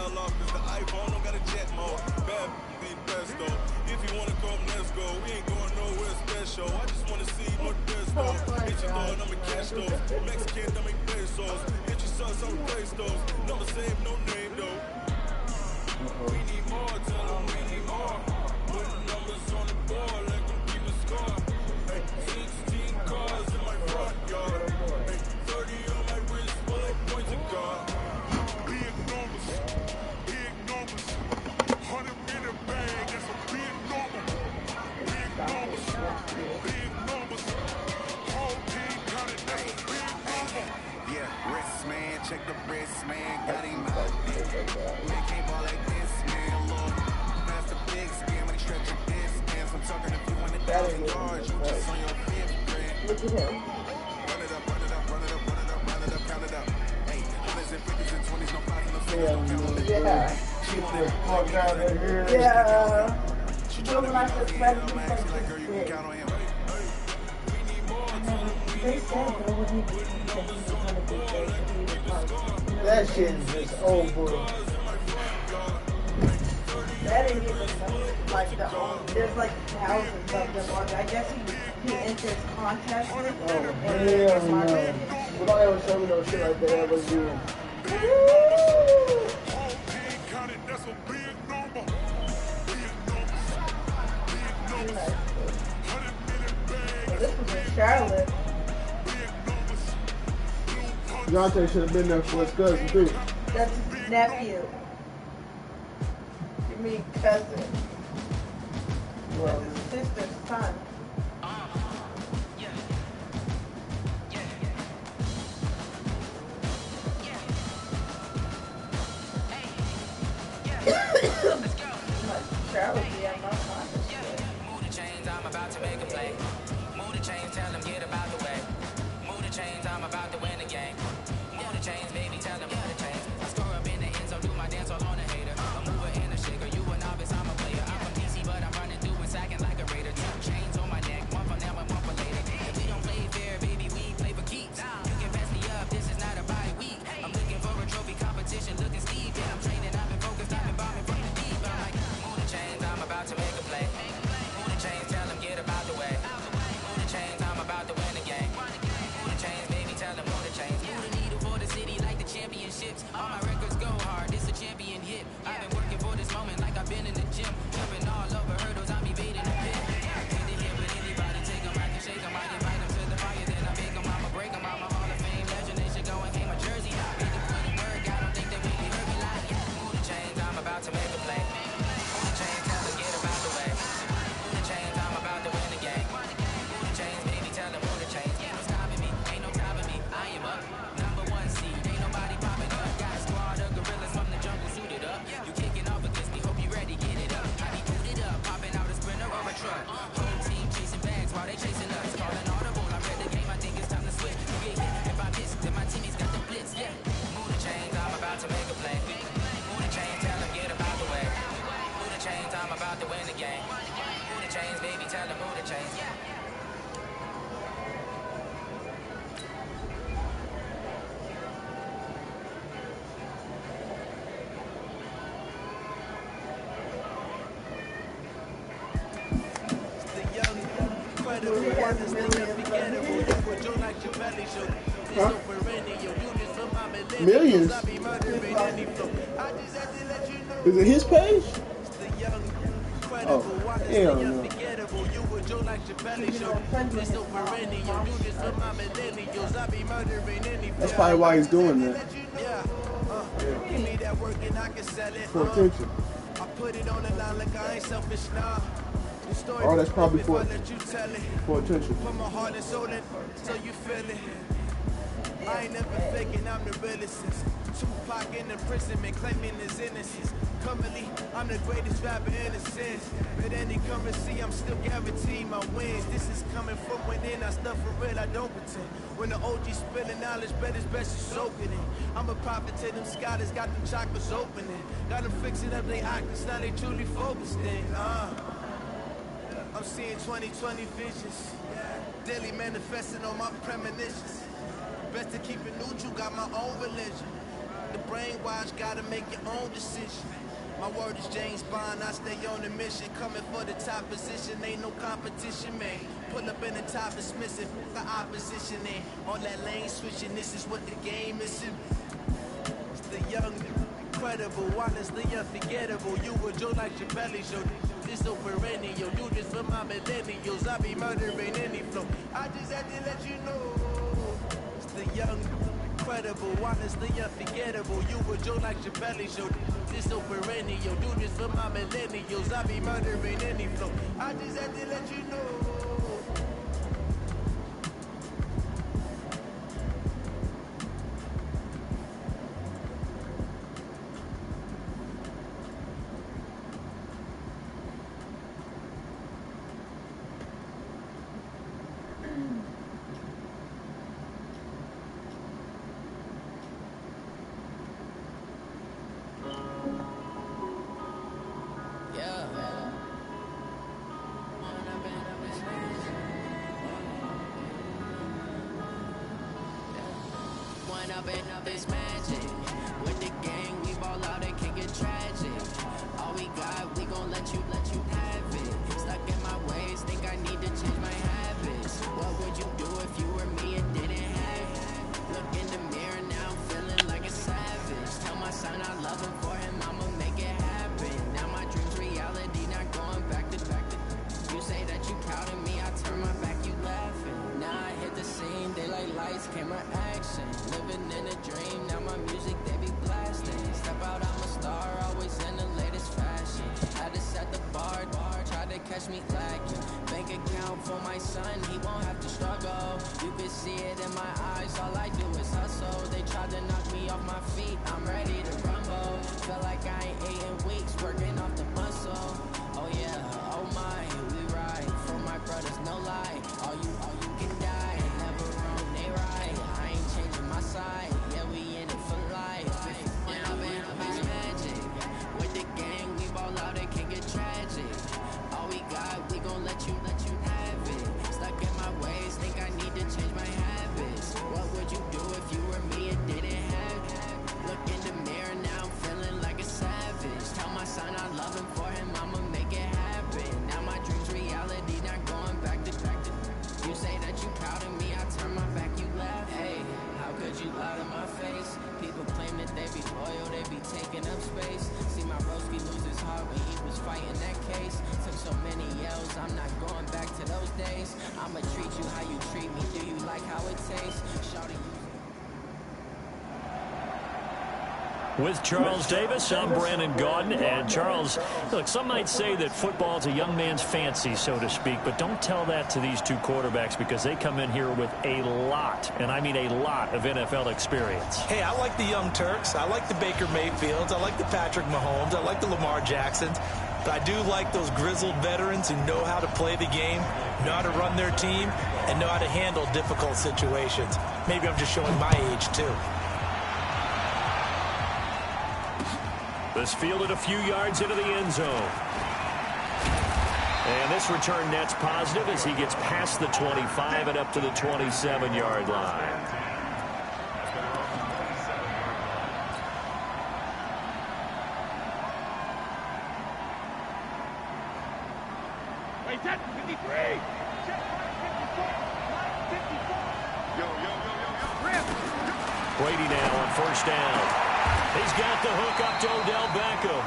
fell off cause the iPhone don't got a jet mode. Bad be best though. If you wanna come, let's go. We ain't going nowhere special. I just wanna see more desto. Hit your thought, I'ma catch those. Mexican, I make pesos. Hit your sauce, I'ma place those. Never save no name though. We need more, tell them we need more. Putting numbers on the board, let them keep a score. Hey, 16 cars in my front yard. Hey, 30 on my wrist, full of points of God. Big numbers, 100 in a bag, that's a big number. Big numbers, whole team counted, that's a big number. Yeah, wrist man, check the wrist man, got him out there. Man can't ball like this, man, Lord. That's the big skin when he stretch your distance. I'm talking if you want 1,000 yards, you just on your fifth grade. Look at him. Run it up, run it up, run it up, run it up, run it up, count it up. Hey, 100s and 50s and 20s, no 5s, no 6s, no count it. Yeah. She wanted Walk down the hill. Yeah. She Don't tryna like be the my fact leader, man. She like, girl, you can count on him. They said that when he was going to be great, he was like, That shit is just over. that ain't even like there's like thousands of them on there. I guess he enters contests with Oh, them. hell no. But don't ever show me no shit like that ever again. This was in Charlotte. Deontay should have been there for his cousin, too. That's his nephew. You mean cousin. Well, That's his sister's son. Charlotte, yeah, I'm not Move the chains, I'm about to make a play. Move the chains, tell them get about the way. Move the chains, I'm about to win the game. Move the chains, baby, tell them move the chains. I score up in the end zone, do my dance all on a hater. A mover and a shaker, you a novice, I'm a player. I'm from DC, but I'm running through and sacking like a raider. 2 chains on my neck, one for now and one for later. If we don't play fair, baby, we play for keeps. You can pass me up, this is not a bye week. I'm looking for a trophy competition, looking Steve. Yeah, I'm training, I've been focused, I've been bombing from the deep. I'm like, move the chains, I'm about to make a play. Move the chains, tell them get about the way. Move the chains, I'm about to win the game. Move the chains, baby, tell them move the chains. Move the needle for the city like the championships. All my records go hard, this a champion hit. I've been working for this moment like I've been in the gym. Jumping all over hurdles, I'm evading the pit. Can't hit with anybody, take them, I can shake them. I invite them to the fire, then I make them, I'ma break them. I'm a Hall of Fame legend, they should go and hang my jersey. Made them put in work, I don't think they really heard me like, move the chains, I'm about to make a play. Move the chains, tell them get about the way. Move the chains, I'm about to win the game. Move the chains, baby, tell them move the chains. Ain't no stopping me, ain't no stopping me. I am up, #1 seed, ain't nobody popping up. Got a squad of gorillas from the jungle suited up. You kicking off against me, hope you ready, get it up. I be booted up, popping out a sprinter or a truck. Whole team chasing bags while they chasing us. Calling audible, I read the game, I think it's time to switch. You get hit if I miss, then my teammates got the blitz, yeah. Move the chains, I'm about to make a play. Move the chains, tell them get about the way. Move the chains, I'm about to win the game. Move the chains, baby, tell them move the chains. millions. Is it his page? Oh, hell no. That's probably why he's doing that. For attention. Oh, that's probably for attention. Put my heart and soul in, so you feel it. I ain't never faking, I'm the realest since Tupac in imprisonment, claiming his innocence. Currently, I'm the greatest rapper in a sense. But any currency, I'm still guaranteed my wins. This is coming from within, I stuff for real, I don't pretend. When the OG spilling knowledge, bet it's best to soak it in. I'm a prophet to them scholars, got them chakras opening. Got them fixing up they octaves, now they truly focused in. I'm seeing 2020 visions. Daily manifesting on my premonitions. Best to keep it neutral, got my own religion. The brainwashed, gotta make your own decision. My word is James Bond, I stay on a mission. Coming for the top position, ain't no competition, man. Pull up in the top is missing, the opposition in. All that lane switching, this is what the game is in. It's the young, incredible, honestly unforgettable. You would joke like your belly show. This so perennial, do this for my millennials. I be murdering any flow. I just had to let you know. It's the young, incredible, honestly unforgettable. You would joke like your belly show. This so perennial, do this for my millennials. I be murdering any flow. I just had to let you know. Up is magic. With the gang, we ball out, it can get tragic. All we got, we gon' let you have it. Stuck in my ways, think I need to change my habits. What would you do if you were me and didn't have it? Look in the mirror now, I'm feeling like a savage. Tell my son I love him, for him I'ma make it happen. Now my dream's reality, not going back to. You say that you counted me, I turn my back, you laughing. Now I hit the scene, daylight lights, camera action. Living in a dream, now my music, they be blasting. Step out, I'm a star, always in the latest fashion. Had to set the bar, tried to catch me lacking. Bank account for my son, he won't have to struggle. You can see it in my eyes, all I do is hustle. They tried to knock me off my feet, I'm ready to rumble. Feel like I ain't ate in weeks, working off the muscle. Oh yeah, oh my, we ride for my brothers, no lie. All you can die, never wrong, they right. I ain't changing my side, yeah, we in it for life. Yeah, man, it's magic. With the gang, we ball out, it can get tragic. All we got, we gon' let you have it. Stuck in my ways, think I need to change my habits. What would you do if you were me and didn't have it? Look in the mirror now, I'm feeling like a savage. Tell my son I love him, for him I'ma make it happen. Now my dream's reality, not going back to. You say that you proud of me, I turn my back, you laugh. Hey, how could you lie to my face? People claim that they be loyal, they be taking up space. See my broski lose his heart when he was fighting that case. Took so many L's, I'm not going back to those days. I'ma treat you how you treat me, do you like how it tastes? Shawty, With Charles Davis, I'm Brandon Gaudin. And Charles, look, some might say that football's a young man's fancy, so to speak, but don't tell that to these two quarterbacks because they come in here with a lot, and I mean a lot, of NFL experience. Hey, I like the young Turks. I like the Baker Mayfields. I like the Patrick Mahomes. I like the Lamar Jacksons. But I do like those grizzled veterans who know how to play the game, know how to run their team, and know how to handle difficult situations. Maybe I'm just showing my age, too. This fielded a few yards into the end zone. And this return net's positive as he gets past the 25 and up to the 27-yard line. Wait, that's 53. Brady now on first down. He's got the hook up to Odell Beckham.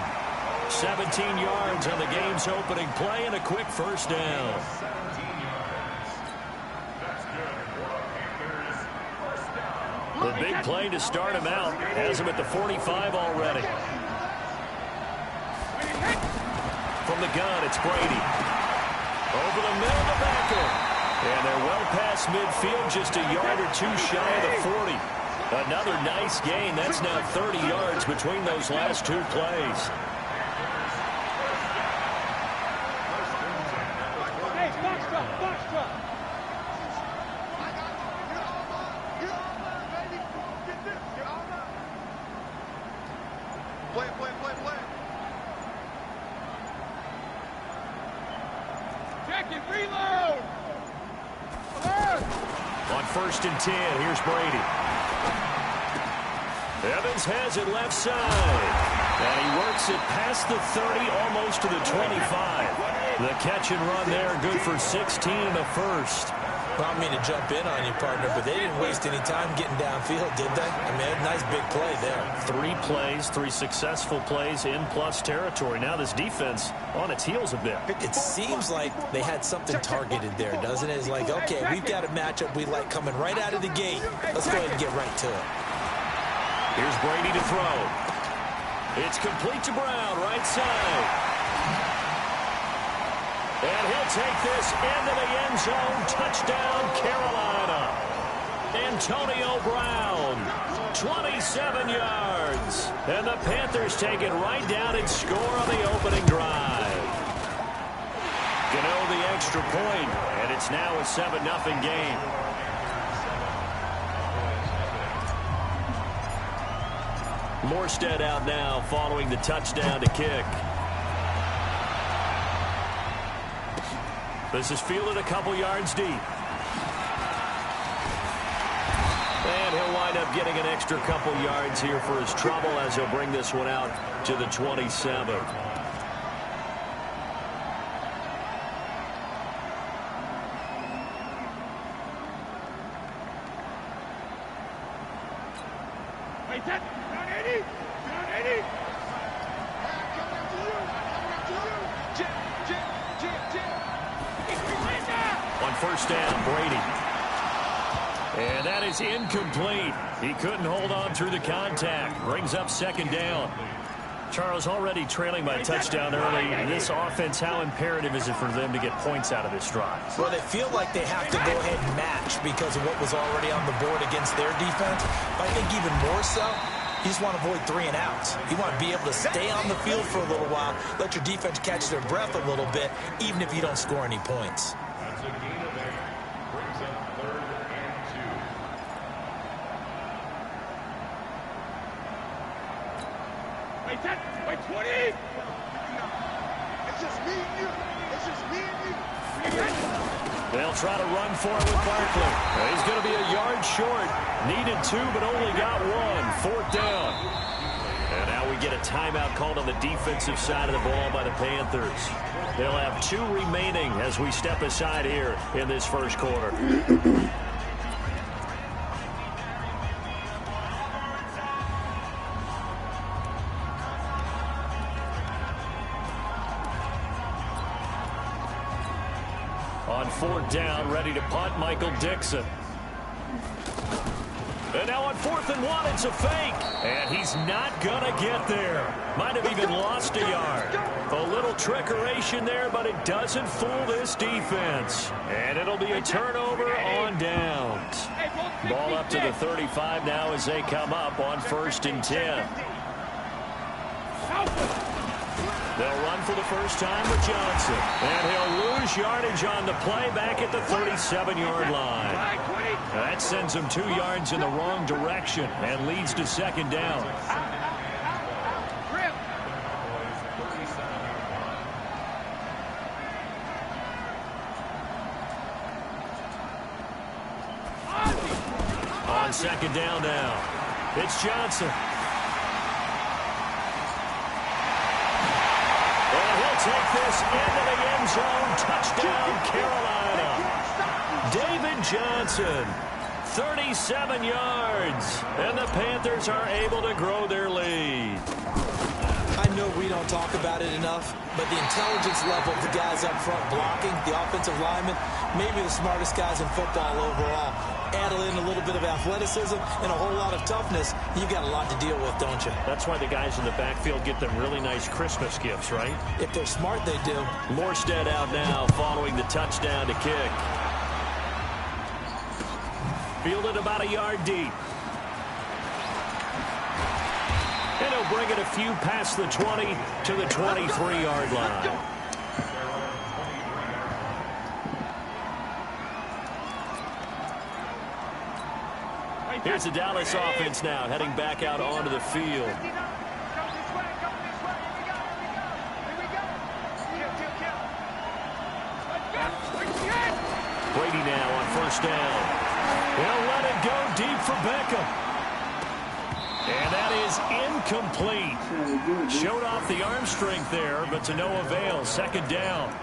17 yards on the game's opening play and a quick first down. The big play to start him out has him at the 45 already. From the gun, it's Brady. Over the middle to Beckham. And they're well past midfield, just a yard or two shy of the 40. Another nice gain. That's now 30 yards between those last two plays. Hey, box truck, box truck. Play. Check it, reload. On first and 10, here's Brady. Evans has it left side. And he works it past the 30, almost to the 25. The catch and run there, good for 16 and a first. Well, I mean to jump in on you, partner, but they didn't waste any time getting downfield, did they? I mean, a nice big play there. 3 plays, 3 successful plays in plus territory. Now this defense on its heels a bit. It seems like they had something targeted there, doesn't it? It's like, okay, we've got a matchup we like coming right out of the gate. Let's go ahead and get right to it. Here's Brady to throw. It's complete to Brown, right side. And he'll take this into the end zone. Touchdown, Carolina. Antonio Brown, 27 yards. And the Panthers take it right down and score on the opening drive. Gano the extra point, and it's now a 7-0 game. Morstead out now following the touchdown to kick. This is fielded a couple yards deep. And he'll wind up getting an extra couple yards here for his trouble as he'll bring this one out to the 27. Wait, that, down 80, down 80. On first down, Brady. And that is incomplete. He couldn't hold on through the contact. Brings up second down. Charles, already trailing by a touchdown early. This offense, how imperative is it for them to get points out of this drive? Well, they feel like they have to go ahead and match because of what was already on the board against their defense. But I think even more so, you just want to avoid 3 and outs. You want to be able to stay on the field for a little while, let your defense catch their breath a little bit, even if you don't score any points. Wait, 20. It's just me and you. It's just me and you. They'll try to run for it with Barkley. He's going to be a yard short. Needed 2, but only got 1. 4th down. And now we get a timeout called on the defensive side of the ball by the Panthers. They'll have 2 remaining as we step aside here in this first quarter. On 4th down, ready to punt, Michael Dixon. And now on 4th and 1, it's a fake. And he's not going to get there. Might have even lost a yard. A little trickeration there, but it doesn't fool this defense. And it'll be a turnover on downs. Ball up to the 35 now as they come up on 1st and 10. They'll run for the first time with Johnson. And he'll lose yardage on the play back at the 37-yard line. That sends him 2 yards in the wrong direction and leads to 2nd down. On 2nd down now, it's Johnson. Take this into the end zone. Touchdown, Carolina. David Johnson, 37 yards. And the Panthers are able to grow their lead. I know we don't talk about it enough, but the intelligence level of the guys up front blocking, the offensive linemen, maybe the smartest guys in football overall. Add in a little bit of athleticism and a whole lot of toughness, you've got a lot to deal with, don't you? That's why the guys in the backfield get them really nice Christmas gifts, right? If they're smart, they do. Morstead out now following the touchdown to kick. Fielded about a yard deep. And he'll bring it a few past the 20 to the 23-yard line. Here's the Dallas offense now, heading back out onto the field. Brady now on 1st down. They'll let it go deep for Beckham. And that is incomplete. Showed off the arm strength there, but to no avail. Second down.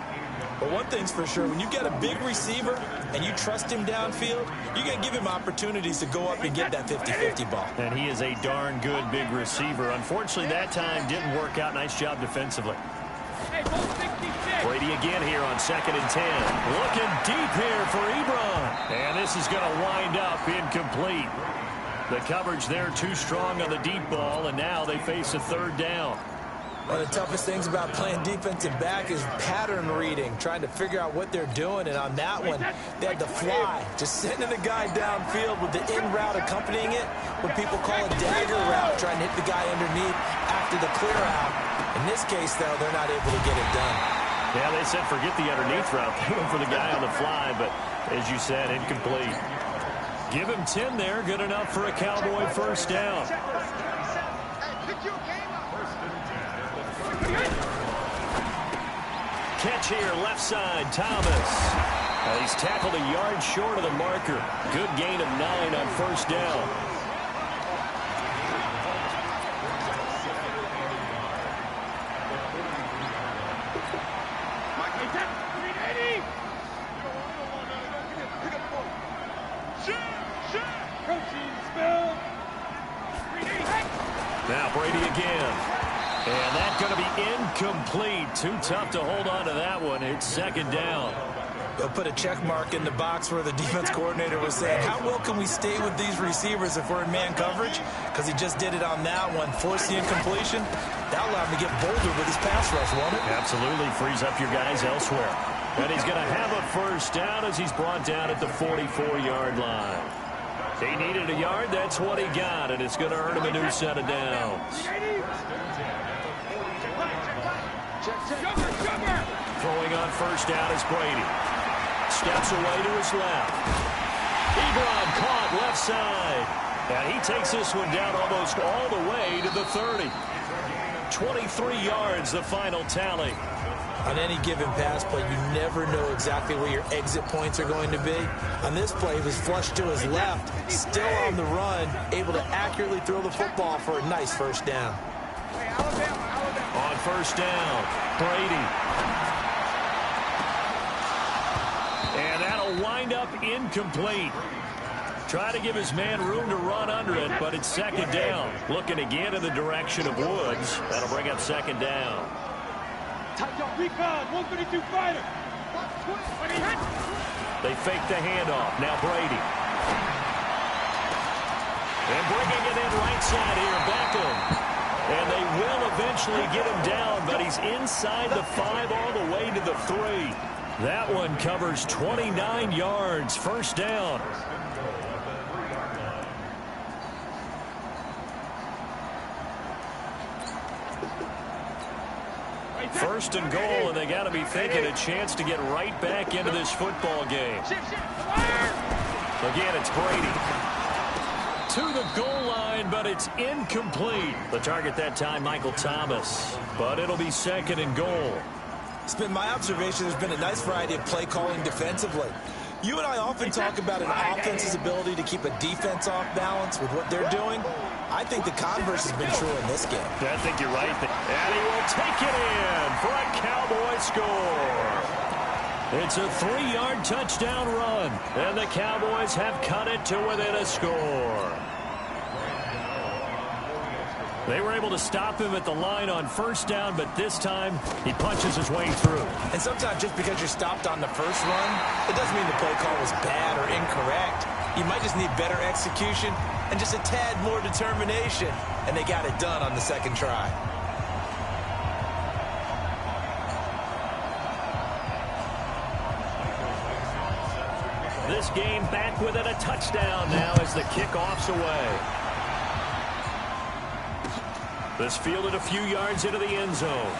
But one thing's for sure, when you got a big receiver and you trust him downfield, you're going to give him opportunities to go up and get that 50-50 ball. And he is a darn good big receiver. Unfortunately, that time didn't work out. Nice job defensively. Brady again here on 2nd and 10. Looking deep here for Ebron. And this is going to wind up incomplete. The coverage there too strong on the deep ball, and now they face a third down. One of the toughest things about playing defensive back is pattern reading, trying to figure out what they're doing. And on that one, they had to fly, just sending a guy downfield with the in route accompanying it, what people call a dagger route, trying to hit the guy underneath after the clear out. In this case, though, they're not able to get it done. Yeah, they said forget the underneath route. They went for the guy on the fly, but as you said, incomplete. Give him 10 there, good enough for a Cowboy first down. Catch here, left side, Thomas. He's tackled a yard short of the marker. Good gain of 9 on first down. Now Brady again. And that's going to be incomplete. Too tough to hold on to that one. It's second down. They'll put a check mark in the box where the defense coordinator was saying, how well can we stay with these receivers if we're in man coverage? Because he just did it on that one. Force the incompletion. That allowed him to get bolder with his pass rush, won't it? Absolutely. Frees up your guys elsewhere. And he's going to have a first down as he's brought down at the 44-yard line. He needed a yard. That's what he got. And it's going to earn him a new set of downs. Throwing on first down is Brady. Steps away to his left. Ebron caught left side. And he takes this one down almost all the way to the 30. 23 yards, the final tally. On any given pass play, you never know exactly where your exit points are going to be. On this play, he was flushed to his left, still on the run, able to accurately throw the football for a nice first down. On first down, Brady. And that'll wind up incomplete. Try to give his man room to run under it, but it's second down. Looking again in the direction of Woods. That'll bring up second down. Recon, 132 fighter. They fake the handoff. Now Brady. And bringing it in right side here, Beckham. And they will eventually get him down, but he's inside the 5 all the way to the 3. That one covers 29 yards. First down. First and goal, and they got to be thinking a chance to get right back into this football game. Again, it's Brady. To the goal line, but it's incomplete. The target that time, Michael Thomas. But it'll be second and goal. It's been my observation there's been a nice variety of play calling defensively. You and I often talk about an offense's ability to keep a defense off balance with what they're doing. I think the converse has been true in this game. I think you're right. And he will take it in for a Cowboy score. It's a 3-yard touchdown run, and the Cowboys have cut it to within a score. They were able to stop him at the line on first down, but this time he punches his way through. And sometimes just because you're stopped on the first run, it doesn't mean the play call was bad or incorrect. You might just need better execution and just a tad more determination, and they got it done on the second try. This game back within a touchdown now as the kickoff's away. This fielded a few yards into the end zone.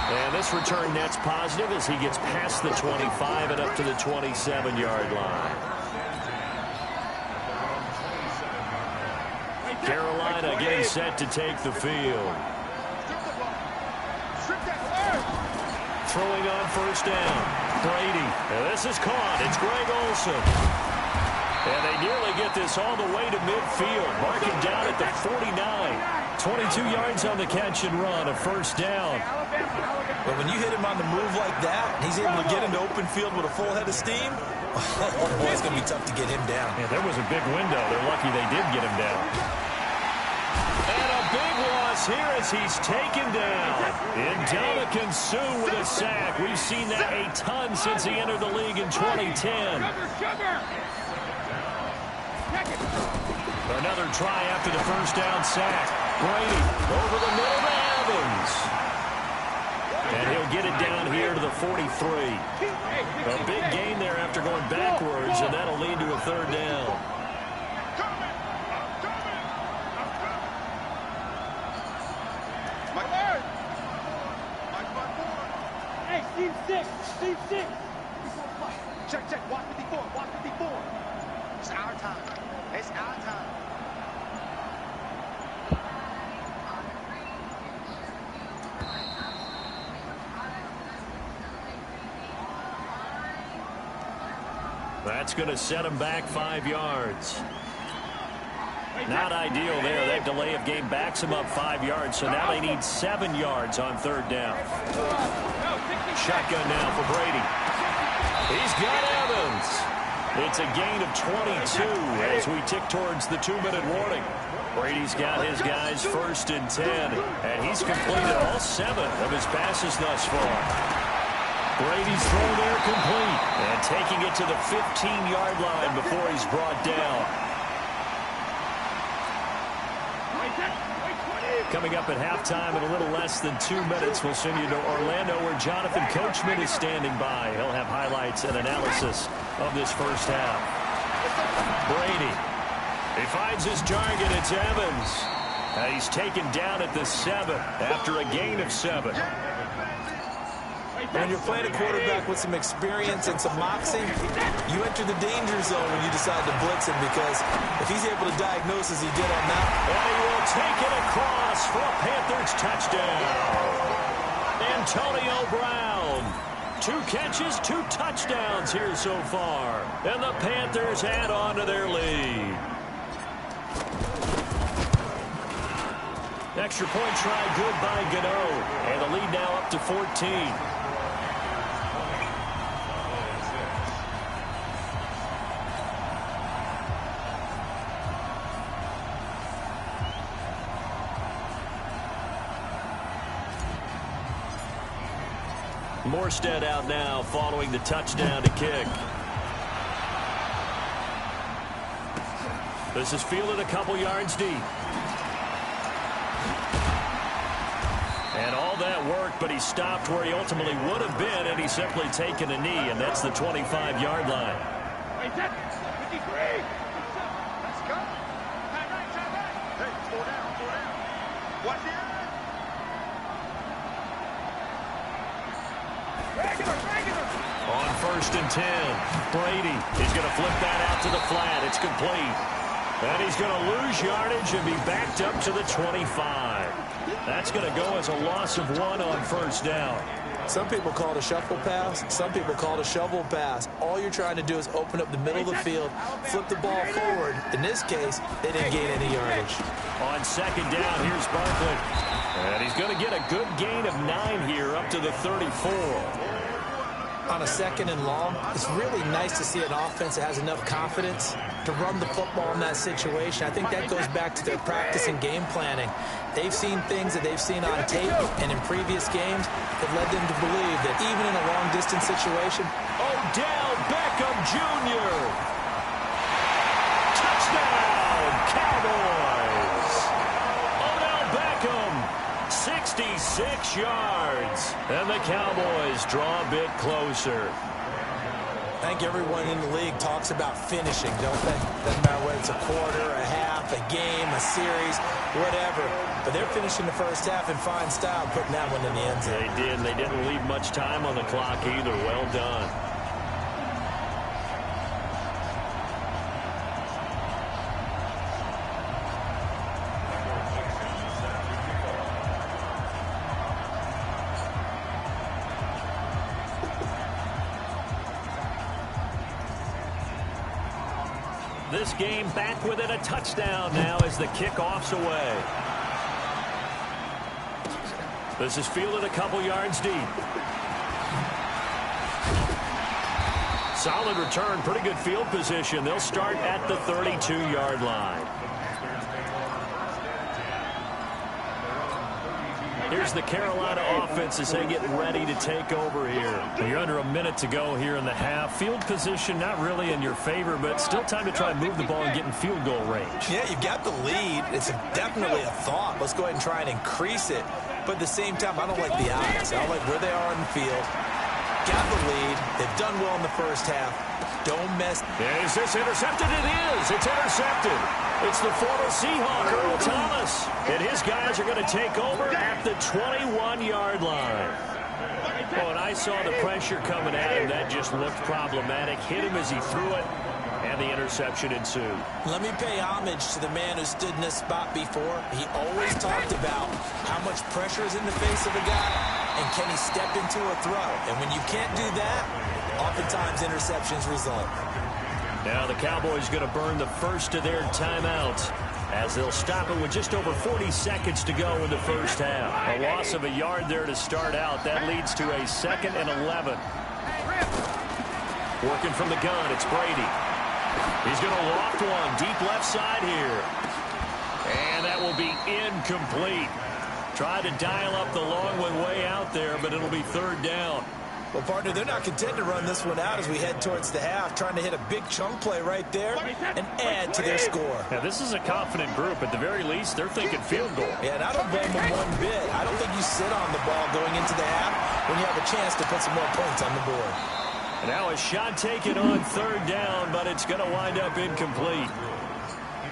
And this return net's positive as he gets past the 25 and up to the 27-yard line. Carolina getting set to take the field. Throwing on first down. Brady. And this is caught. It's Greg Olsen. And they nearly get this all the way to midfield. Marking down at the 49. 22 yards on the catch and run, a first down. But when you hit him on the move like that, and he's able to get into open field with a full head of steam, oh boy, it's going to be tough to get him down. Yeah, there was a big window. They're lucky they did get him down. And a big loss here as he's taken down. Ndamukong Suh with a sack. We've seen that a ton since he entered the league in 2010. Another try after the first down sack. Brady over the middle to Evans. And he'll get it down here to the 43. A big gain there after going backwards, and that'll lead to a third down. Hey, Steve 6. Steve 6. Check. Watch 54. Watch 54. It's our time. It's our time. That's going to set him back 5 yards. Not ideal there. That delay of game backs him up 5 yards, so now they need 7 yards on third down. Shotgun now for Brady. He's got Evans. It's a gain of 22 as we tick towards the 2-minute warning. Brady's got his guys first and 10, and he's completed all 7 of his passes thus far. Brady's throw there complete, and taking it to the 15-yard line before he's brought down. Coming up at halftime in a little less than 2 minutes, we'll send you to Orlando where Jonathan Coachman is standing by. He'll have highlights and analysis of this first half. Brady. He finds his target. It's Evans. And he's taken down at the 7 after a gain of 7. When you're playing a quarterback with some experience and some moxie, you enter the danger zone when you decide to blitz him, because if he's able to diagnose as he did on that, and he will take it across for a Panthers touchdown. Antonio Brown. 2 catches, 2 touchdowns here so far. And the Panthers add on to their lead. Extra point try good by Gano. And the lead now up to 14. Morstead out now following the touchdown to kick. This is fielded a couple yards deep. And all that worked, but he stopped where he ultimately would have been had he simply taken a knee, and that's the 25-yard line. Hey, 53. Let's go. Time right. Hey, 4 down. Watch it. On first and 10, Brady is going to flip that out to the flat. It's complete. And he's going to lose yardage and be backed up to the 25. That's going to go as a loss of 1 on first down. some people call it a shuffle pass, some people call it a shovel pass. All you're trying to do is open up the middle of the field, flip the ball forward. In this case, they didn't gain any yardage. On second down, here's Barkley. And he's going to get a good gain of 9 here up to the 34. On a second and long, it's really nice to see an offense that has enough confidence to run the football in that situation. I think that goes back to their practice and game planning. They've seen things that they've seen on tape and in previous games that led them to believe that even in a long-distance situation, Odell Beckham Jr. Touchdown, Cowboys. Odell Beckham, 66 yards. And the Cowboys draw a bit closer. I think everyone in the league talks about finishing, don't they? Doesn't matter whether it's a quarter, a half, a game, a series, whatever. But they're finishing the first half in fine style, putting that one in the end zone. They did. They didn't leave much time on the clock either. Well done. this game back within a touchdown now as the kickoff's away. This is fielded a couple yards deep. Solid return, pretty good field position. They'll start at the 32-yard line. Here's the Carolina offense as they get ready to take over here. You're under a minute to go here in the half. Field position not really in your favor, but still time to try and move the ball and get in field goal range. Yeah, you've got the lead. It's definitely a thought. Let's go ahead and try and increase it. But at the same time, I don't like the odds. I don't like where they are on the field. Got the lead. They've done well in the first half. Don't mess. Is this intercepted? It is. It's intercepted. It's the former Seahawk, Earl Thomas. And his guys are going to take over at the 21-yard line. Oh, and I saw the pressure coming at him. That just looked problematic. Hit him as he threw it, and the interception ensued. Let me pay homage to the man who stood in this spot before. He always talked about how much pressure is in the face of a guy, and can he step into a throw. And when you can't do that, oftentimes interceptions result. Now the Cowboys going to burn the first of their timeouts as they'll stop it with just over 40 seconds to go in the first half. A loss of a yard there to start out. That leads to a 2nd and 11. Working from the gun, it's Brady. He's going to loft one deep left side here. And that will be incomplete. Tried to dial up the long one way out there, but it'll be 3rd down. Well, partner, they're not content to run this one out as we head towards the half, trying to hit a big chunk play right there and add to their score. Now, this is a confident group. At the very least, they're thinking field goal. Yeah, and I don't blame them one bit. I don't think you sit on the ball going into the half when you have a chance to put some more points on the board. And now a shot taken on 3rd down, but it's going to wind up incomplete.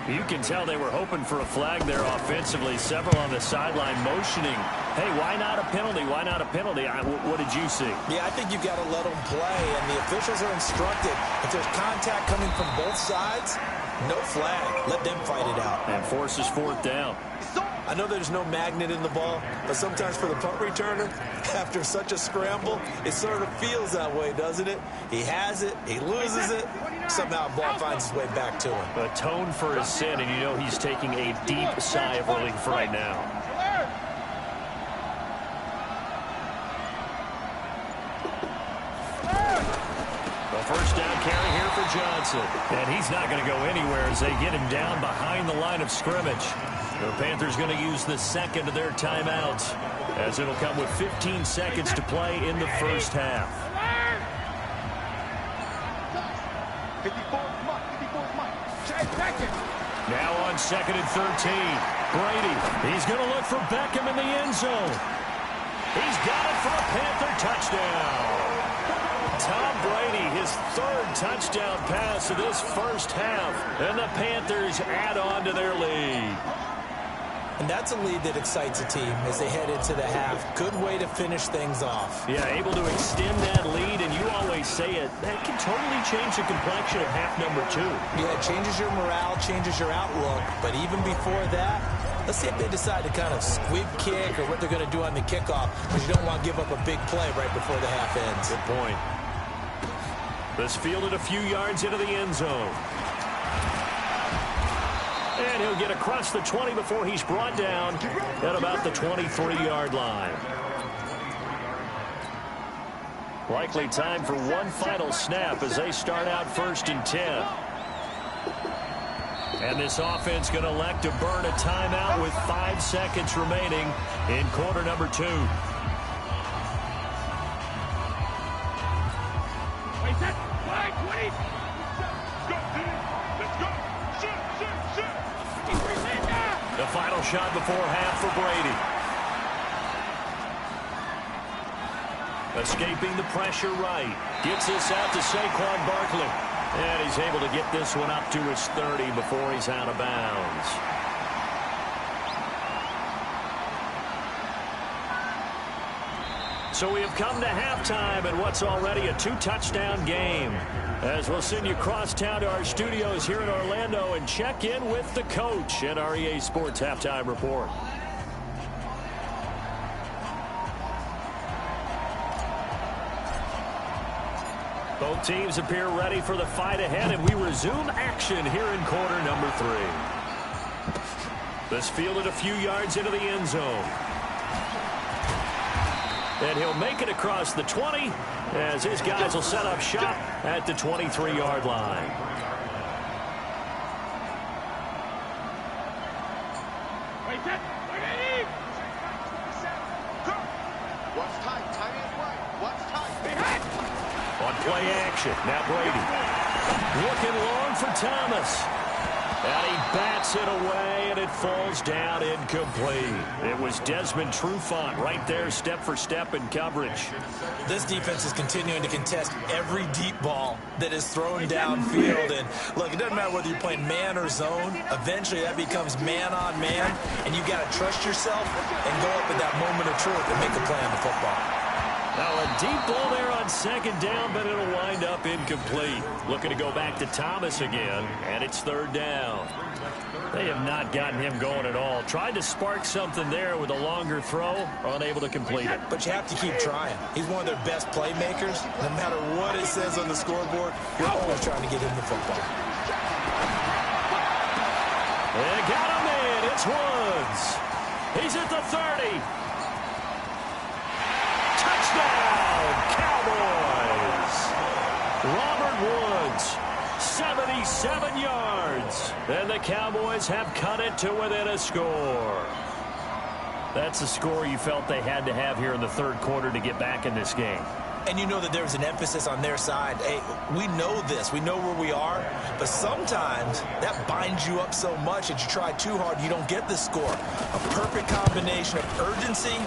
You can tell they were hoping for a flag there offensively. Several on the sideline motioning. Hey, why not a penalty? Why not a penalty? What did you see? Yeah, I think you've got to let them play, and the officials are instructed. If there's contact coming from both sides, no flag. Let them fight it out. And forces 4th down. I know there's no magnet in the ball, but sometimes for the punt returner, after such a scramble, it sort of feels that way, doesn't it? He has it, he loses it, somehow the ball finds its way back to him. Atone for his sin, and you know he's taking a deep sigh of relief right now. The first down carry here for Johnson. And he's not going to go anywhere as they get him down behind the line of scrimmage. The Panthers going to use the 2nd of their timeouts as it'll come with 15 seconds to play in the first half. 54's Mike. 54's Mike. Check it. Now on 2nd and 13. Brady. He's going to look for Beckham in the end zone. He's got it for a Panther touchdown. Tom Brady, his 3rd touchdown pass of this first half. And the Panthers add on to their lead. And that's a lead that excites a team as they head into the half. Good way to finish things off. Yeah, able to extend that lead, and you always say it, that can totally change the complexion of half number 2. Yeah, it changes your morale, changes your outlook. But even before that, let's see if they decide to kind of squib kick or what they're going to do on the kickoff, because you don't want to give up a big play right before the half ends. Good point. This fielded a few yards into the end zone. And he'll get across the 20 before he's brought down at about the 23-yard line. Likely time for one final snap as they start out 1st and 10. And this offense going to elect to burn a timeout with 5 seconds remaining in quarter number 2. The final shot before half for Brady. Escaping the pressure right. Gets this out to Saquon Barkley. And he's able to get this one up to his 30 before he's out of bounds. So we have come to halftime in what's already a 2-touchdown game. As we'll send you across town to our studios here in Orlando and check in with the coach at our EA Sports Halftime Report. Both teams appear ready for the fight ahead, and we resume action here in quarter number 3. This fielded a few yards into the end zone. And he'll make it across the 20 as his guys will set up shop at the 23-yard line. On play action, now Brady. Looking long for Thomas. And he bats it away, and it falls down incomplete. It was Desmond Trufant right there, step for step in coverage. This defense is continuing to contest every deep ball that is thrown downfield. And look, it doesn't matter whether you're playing man or zone. Eventually, that becomes man on man, and you got to trust yourself and go up at that moment of truth and make a play on the football. Now a deep ball there on second down, but it'll wind up incomplete. Looking to go back to Thomas again, and it's third down. They have not gotten him going at all. Tried to spark something there with a longer throw, unable to complete it. But you have to keep trying. He's one of their best playmakers. No matter what it says on the scoreboard, you're always trying to get him the football. They got him in. It's Woods. He's at the 30. Touchdown, Cowboys! Robert Woods, 77 yards. And the Cowboys have cut it to within a score. That's a score you felt they had to have here in the third quarter to get back in this game. And you know that there's an emphasis on their side. Hey, we know this. We know where we are. But sometimes that binds you up so much that you try too hard, you don't get the score. A perfect combination of urgency,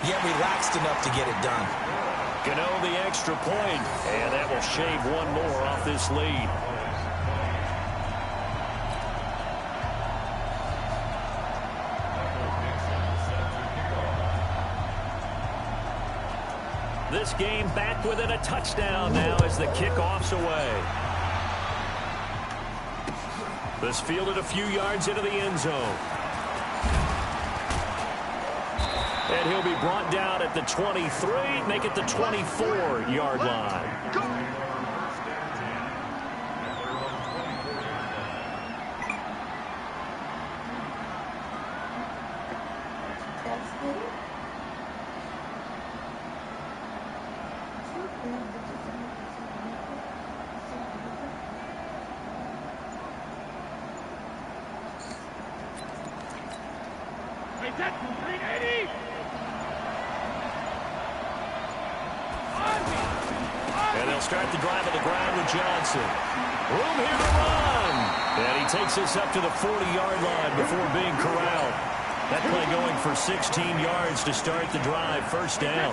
yet relaxed enough to get it done. Gano the extra point, and that will shave one more off this lead. This game back within a touchdown now as the kickoff's away. This fielded a few yards into the end zone. And he'll be brought down at the 23, make it the 24-yard line. And they'll start the drive on the ground with Johnson. Room here to run. And he takes us up to the 40-yard line before being corralled. That play going for 16 yards to start the drive. First down.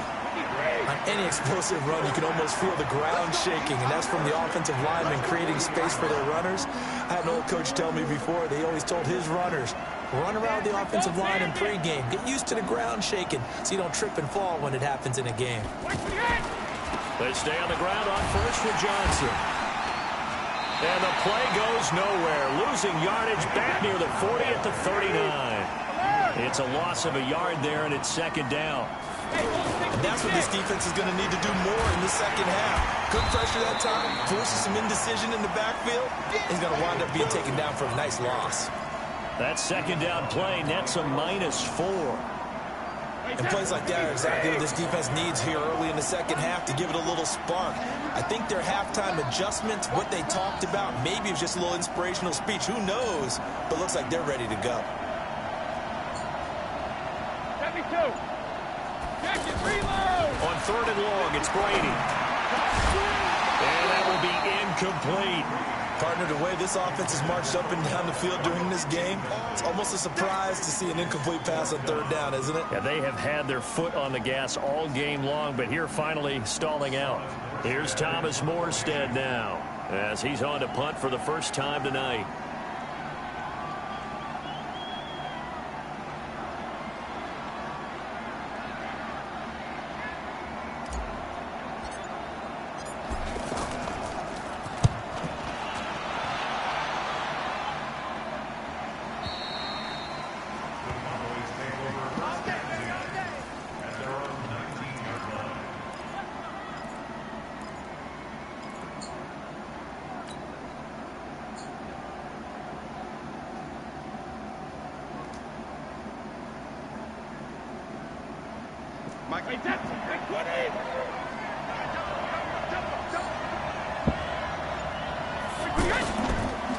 On any explosive run, you can almost feel the ground shaking, and that's from the offensive linemen creating space for their runners. I had an old coach tell me before, they always told his runners, run around the offensive line in pregame. Get used to the ground shaking so you don't trip and fall when it happens in a game. They stay on the ground on first with Johnson. And the play goes nowhere. Losing yardage back near the 40 at the 39. It's a loss of a yard there, and it's second down. And that's what this defense is going to need to do more in the second half. Good pressure that time, forces some indecision in the backfield. He's going to wind up being taken down for a nice loss. That second down play nets a -4. And plays like that are exactly what this defense needs here early in the second half to give it a little spark. I think their halftime adjustments, what they talked about, maybe it was just a little inspirational speech. Who knows? But looks like they're ready to go. On third and long, it's Brady. And that will be incomplete. Partner, the way this offense has marched up and down the field during this game, it's almost a surprise to see an incomplete pass on third down, isn't it? Yeah, they have had their foot on the gas all game long, but here finally stalling out. Here's Thomas Morstead now as he's on to punt for the first time tonight. Wait, that's 20.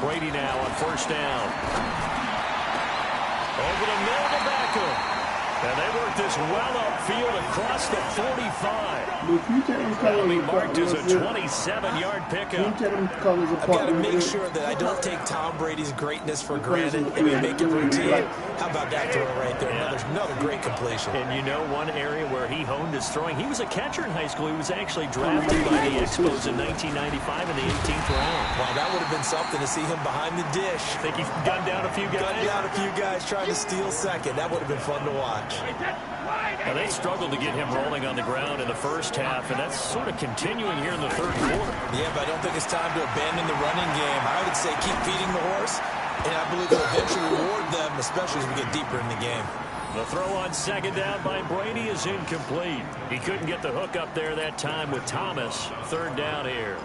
Brady now on first down. Over the middle to Beckham. And they work this well upfield across the 45. That'll be marked as a 27-yard pickup. I've got to make sure that I don't take Tom Brady's greatness for granted and we make it routine. How about that throw right there? Another great completion. And you know one area where he honed his throwing? He was a catcher in high school. He was actually drafted by the Expos in 1995 in the 18th round. Wow, that would have been something to see him behind the dish. Think he gunned down a few guys? Gunned down a few guys trying to steal second. That would have been fun to watch. Now, they struggled to get him rolling on the ground in the first half, and that's sort of continuing here in the third quarter. Yeah, but I don't think it's time to abandon the running game. I would say keep feeding the horse, and I believe it'll eventually reward them, especially as we get deeper in the game. The throw on second down by Brady is incomplete. He couldn't get the hook up there that time with Thomas. Third down here.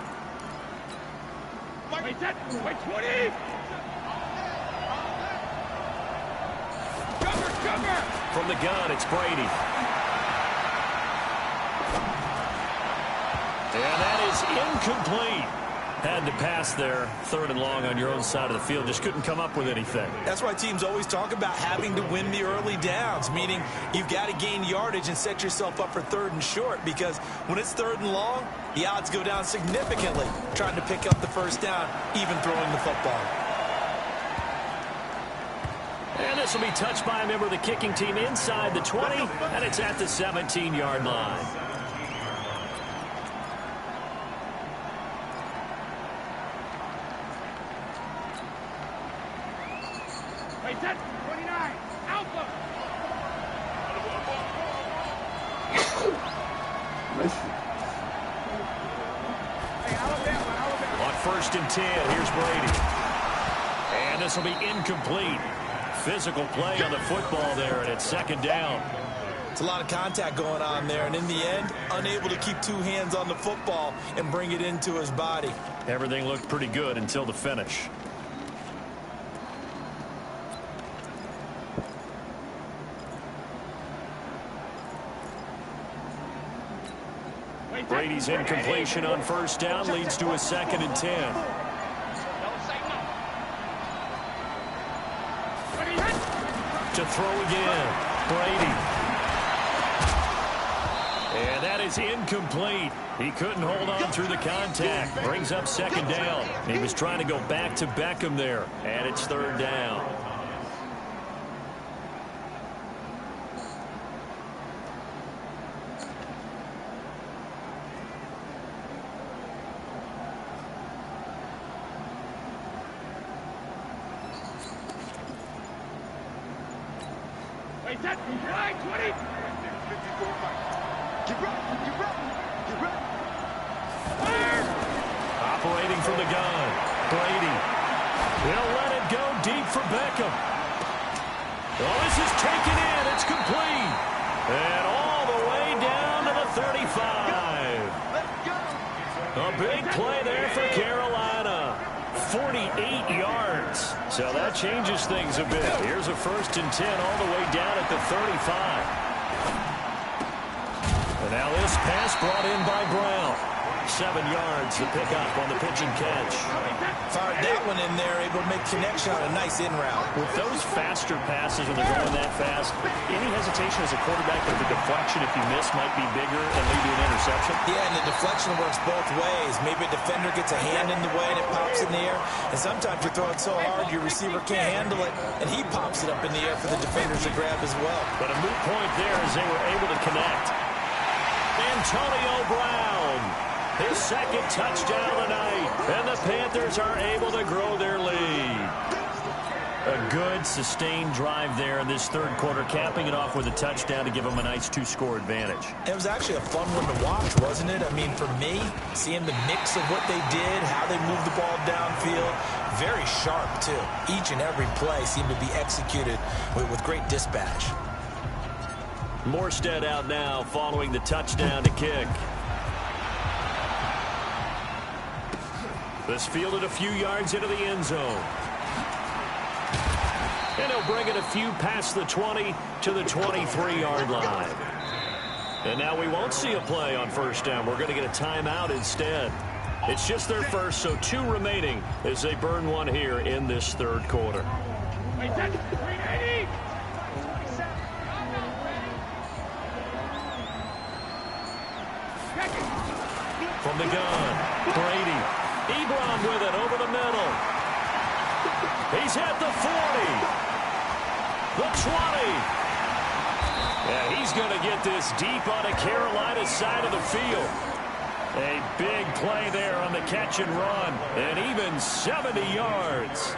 Wait, that's 20. From the gun, it's Brady. And that is incomplete. Had to pass there. Third and long on your own side of the field. Just couldn't come up with anything. That's why teams always talk about having to win the early downs, meaning you've got to gain yardage and set yourself up for third and short, because when it's third and long, the odds go down significantly trying to pick up the first down, even throwing the football. And this will be touched by a member of the kicking team inside the 20, and it's at the 17-yard line. Wait, that's 29. Alpha. On first and 10, here's Brady. And this will be incomplete. Physical play on the football there, and it's second down. It's a lot of contact going on there, and in the end, unable to keep two hands on the football and bring it into his body. Everything looked pretty good until the finish. Brady's incompletion on first down leads to a second and 10. To throw again, Brady. And that is incomplete. He couldn't hold on through the contact. Brings up second down. He was trying to go back to Beckham there. And it's third down. That's 20. Operating from the gun, Brady. He'll let it go deep for Beckham. Oh, this is taken in. It's complete. And all the way down to the 35. A big play there for Carolina. 48 yards. So that changes things a bit. Here's a first and 10 all the way down at the 35. And now this pass brought in by Brown. 7 yards to pick up on the pitch and catch. Fired that one in there, able to make connection on a nice in route. With those faster passes when they're going that fast, any hesitation as a quarterback that the deflection, if you miss, might be bigger and lead to an interception? Yeah, and the deflection works both ways. Maybe a defender gets a hand in the way and it pops in the air. And sometimes you're throwing so hard your receiver can't handle it, and he pops it up in the air for the defenders to grab as well. But a moot point there as they were able to connect. Antonio Brown. His second touchdown of the night. And the Panthers are able to grow their lead. A good, sustained drive there in this third quarter, capping it off with a touchdown to give them a nice 2-score advantage. It was actually a fun one to watch, wasn't it? I mean, for me, seeing the mix of what they did, how they moved the ball downfield, very sharp, too. Each and every play seemed to be executed with great dispatch. Morstead out now following the touchdown to kick. This fielded a few yards into the end zone. And he'll bring it a few past the 20 to the 23-yard line. And now we won't see a play on first down. We're going to get a timeout instead. It's just their first, so 2 remaining as they burn one here in this third quarter. From the gun, Brady. Ebron with it over the middle. He's at the 40. The 20. Yeah, he's going to get this deep on the Carolina side of the field. A big play there on the catch and run, and even 70 yards.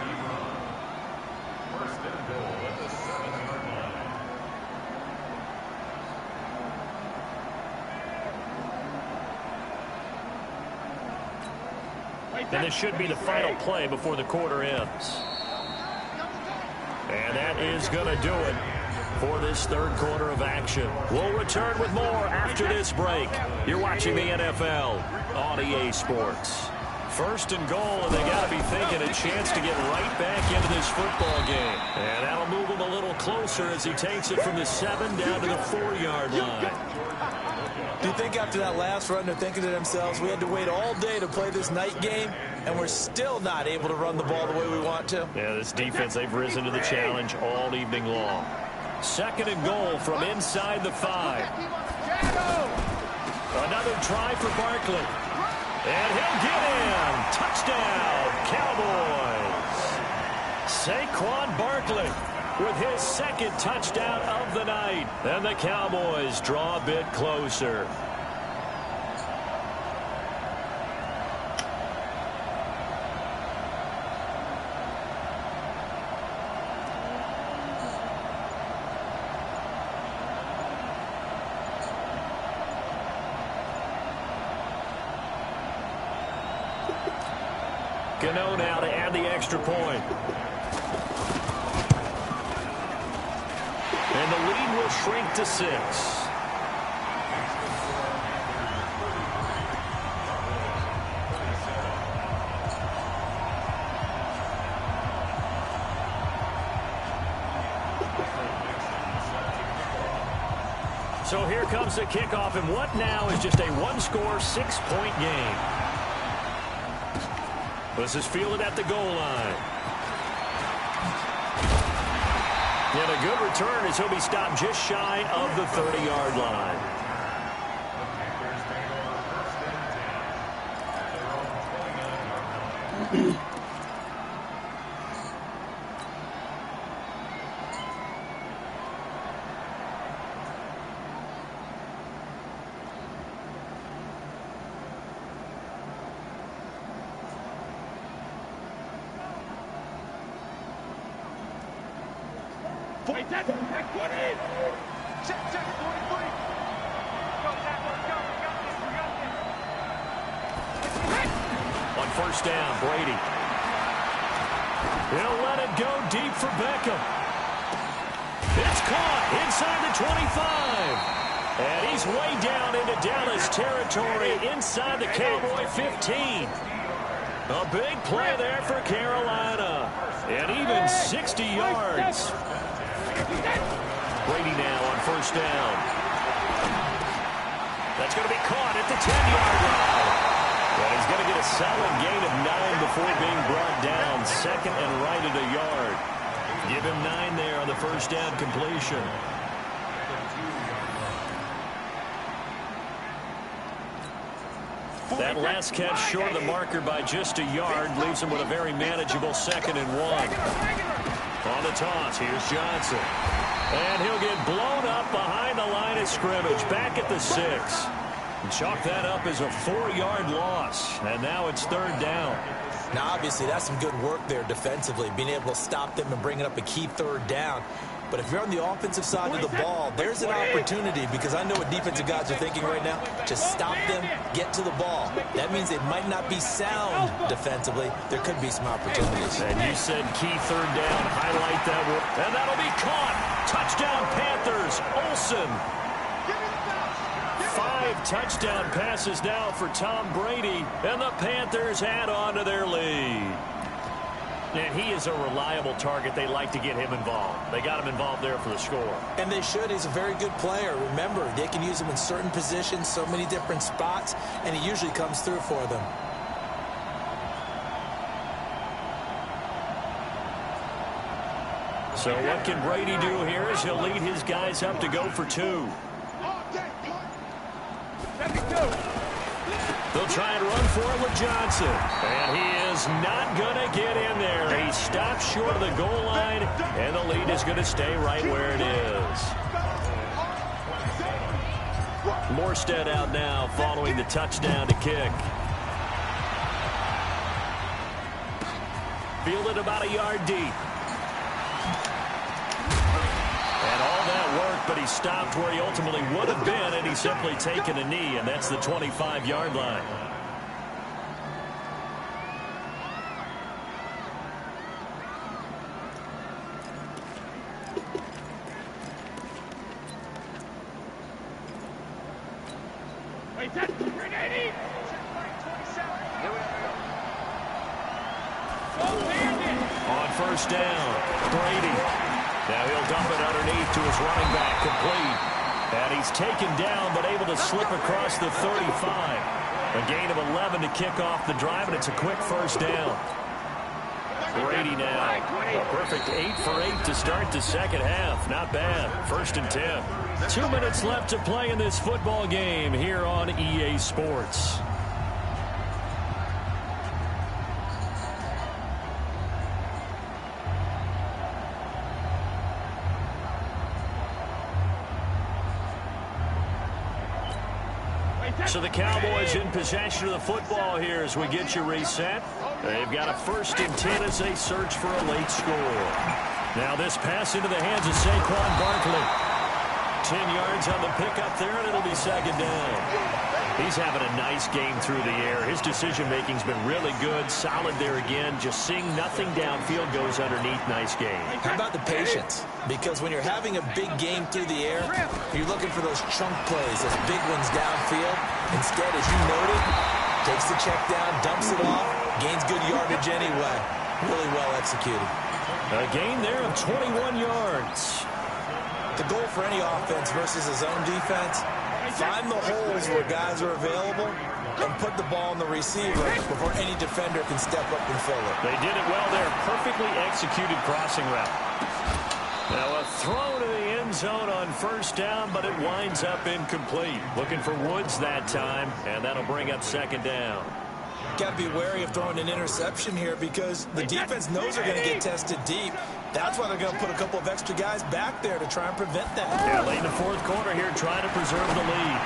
And this should be the final play before the quarter ends. And that is going to do it for this third quarter of action. We'll return with more after this break. You're watching the NFL on EA Sports. First and goal, and they got to be thinking a chance to get right back into this football game. And that'll move him a little closer as he takes it from the 7 down to the 4-yard line. Do you think after that last run they're thinking to themselves, we had to wait all day to play this night game, and we're still not able to run the ball the way we want to? Yeah, this defense, they've risen to the challenge all evening long. Second and goal from inside the 5. Another try for Barkley. And he'll get in. Touchdown, Cowboys. Saquon Barkley with his second touchdown of the night. And the Cowboys draw a bit closer. Gano now to add the extra point. And the lead will shrink to 6. So here comes the kickoff, and what now is just a one-score, 6-point game. This is fielded at the goal line. And a good return as he'll be stopped just shy of the 30-yard line. On first down, Brady. He'll let it go deep for Beckham. It's caught inside the 25. And he's way down into Dallas territory inside the Cowboy 15. A big play there for Carolina. And even 60 yards. Brady now on first down. That's going to be caught at the 10-yard line. And he's going to get a solid gain of 9 before being brought down. Second and right at a yard. Give him 9 there on the first down completion. That last catch short of the marker by just a yard leaves him with a very manageable 2nd and 1. On the toss, here's Johnson. And he'll get blown up behind the line of scrimmage, back at the 6. And chalk that up as a 4-yard loss. And now it's 3rd down. Now, obviously, that's some good work there defensively, being able to stop them and bringing up a key 3rd down. But if you're on the offensive side of the ball, there's an opportunity, because I know what defensive guys are thinking right now. Just stop them, get to the ball. That means it might not be sound defensively. There could be some opportunities. And you said key 3rd down. Highlight that one. And that'll be caught. Touchdown, Panthers. Olsen. 5 touchdown passes now for Tom Brady. And the Panthers add on to their lead. And he is a reliable target. They like to get him involved. They got him involved there for the score. And they should. He's a very good player. Remember, they can use him in certain positions, so many different spots, and he usually comes through for them. So what can Brady do here as he'll lead his guys up to go for 2. They'll try and run for it with Johnson. And he is not going to get in there. He stops short of the goal line, and the lead is going to stay right where it is. Morstead out now following the touchdown to kick. Fielded about a yard deep. And all that work, but he stopped where he ultimately would have been, and he's simply taken a knee, and that's the 25-yard line. On first down, Brady. Now he'll dump it underneath to his running back, complete. And he's taken down, but able to slip across the 35. A gain of 11 to kick off the drive, and it's a quick first down. Brady now, a perfect 8 for 8 to start the second half. Not bad. 1st and 10. 2 minutes left to play in this football game here on EA Sports. So the Cowboys in possession of the football here as we get you reset. They've got a 1st and 10 as they search for a late score. Now this pass into the hands of Saquon Barkley. 10 yards on the pickup there, and it'll be 2nd down. He's having a nice game through the air. His decision-making's been really good. Solid there again. Just seeing nothing downfield goes underneath. Nice game. How about the patience? Because when you're having a big game through the air, you're looking for those chunk plays, those big ones downfield. Instead, as you noted, takes the check down, dumps it off, gains good yardage anyway. Really well executed. A gain there of 21 yards. The goal for any offense versus a zone defense, find the holes where guys are available and put the ball in the receiver before any defender can step up and fill it. They did it well there. Perfectly executed crossing route. Now a throw to the end zone on 1st down, but it winds up incomplete. Looking for Woods that time, and that'll bring up 2nd down. Got to be wary of throwing an interception here because the defense knows they're going to get tested deep. That's why they're going to put a couple of extra guys back there to try and prevent that. Yeah, late in the 4th quarter here, trying to preserve the lead.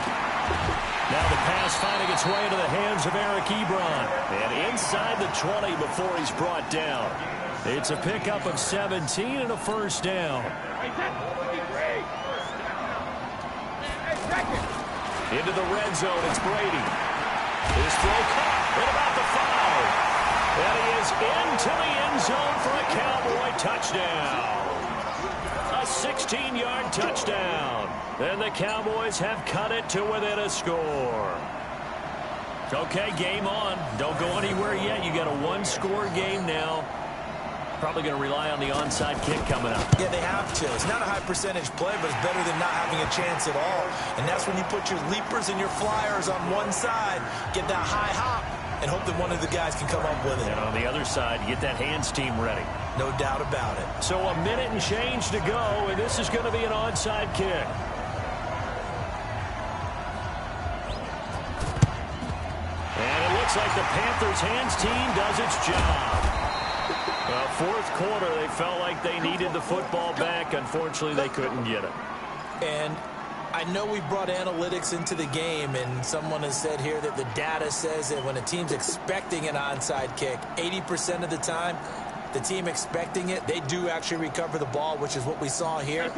Now the pass finding its way into the hands of Eric Ebron. And inside the 20 before he's brought down. It's a pickup of 17 and a 1st down. Into the red zone, it's Brady. His throw caught at about the 5. And he is into the end zone for a Cowboy touchdown. A 16-yard touchdown. And the Cowboys have cut it to within a score. Okay, game on. Don't go anywhere yet. You got a 1-score game now. Probably going to rely on the onside kick coming up. Yeah, they have to. It's not a high percentage play, but it's better than not having a chance at all. And that's when you put your leapers and your flyers on one side, get that high hop, and hope that one of the guys can come up with it. And on the other side, get that hands team ready. No doubt about it. So a minute and change to go, and this is going to be an onside kick. And it looks like the Panthers' hands team does its job. Well, 4th quarter, they felt like they needed the football back. Unfortunately, they couldn't get it. And I know we brought analytics into the game, and someone has said here that the data says that when a team's expecting an onside kick, 80% of the time, the team expecting it, they do actually recover the ball, which is what we saw here.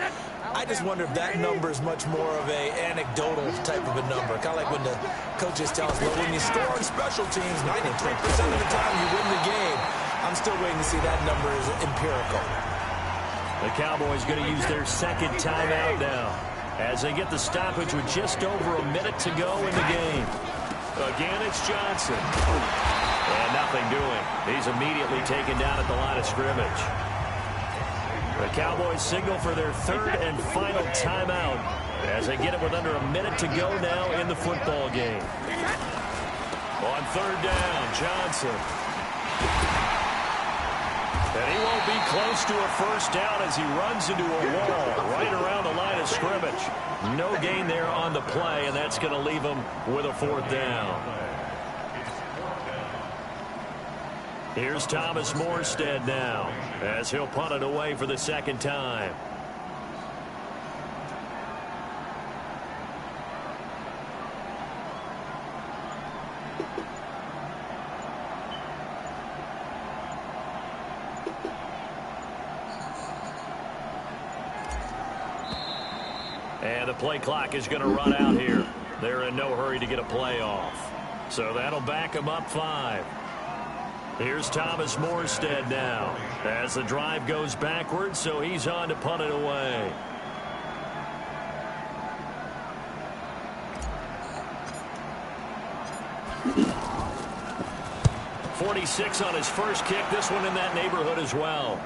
I just wonder if that number is much more of a anecdotal type of a number. Kind of like when the coaches tell us, well, when you score on special teams, 93% of the time you win the game. I'm still waiting to see that number is empirical. The Cowboys going to use their 2nd timeout now as they get the stoppage with just over a minute to go in the game. Again, it's Johnson. And nothing doing. He's immediately taken down at the line of scrimmage. The Cowboys signal for their third and final timeout as they get it with under a minute to go now in the football game. On third down, Johnson. And he won't be close to a first down as he runs into a wall right around the line of scrimmage. No gain there on the play, and that's going to leave him with a fourth down. Here's Thomas Morstead now as he'll punt it away for the second time. And the play clock is going to run out here. They're in no hurry to get a play off. So that'll back them up 5. Here's Thomas Morstead now as the drive goes backwards, so he's on to punt it away. .46 on his first kick. This one in that neighborhood as well.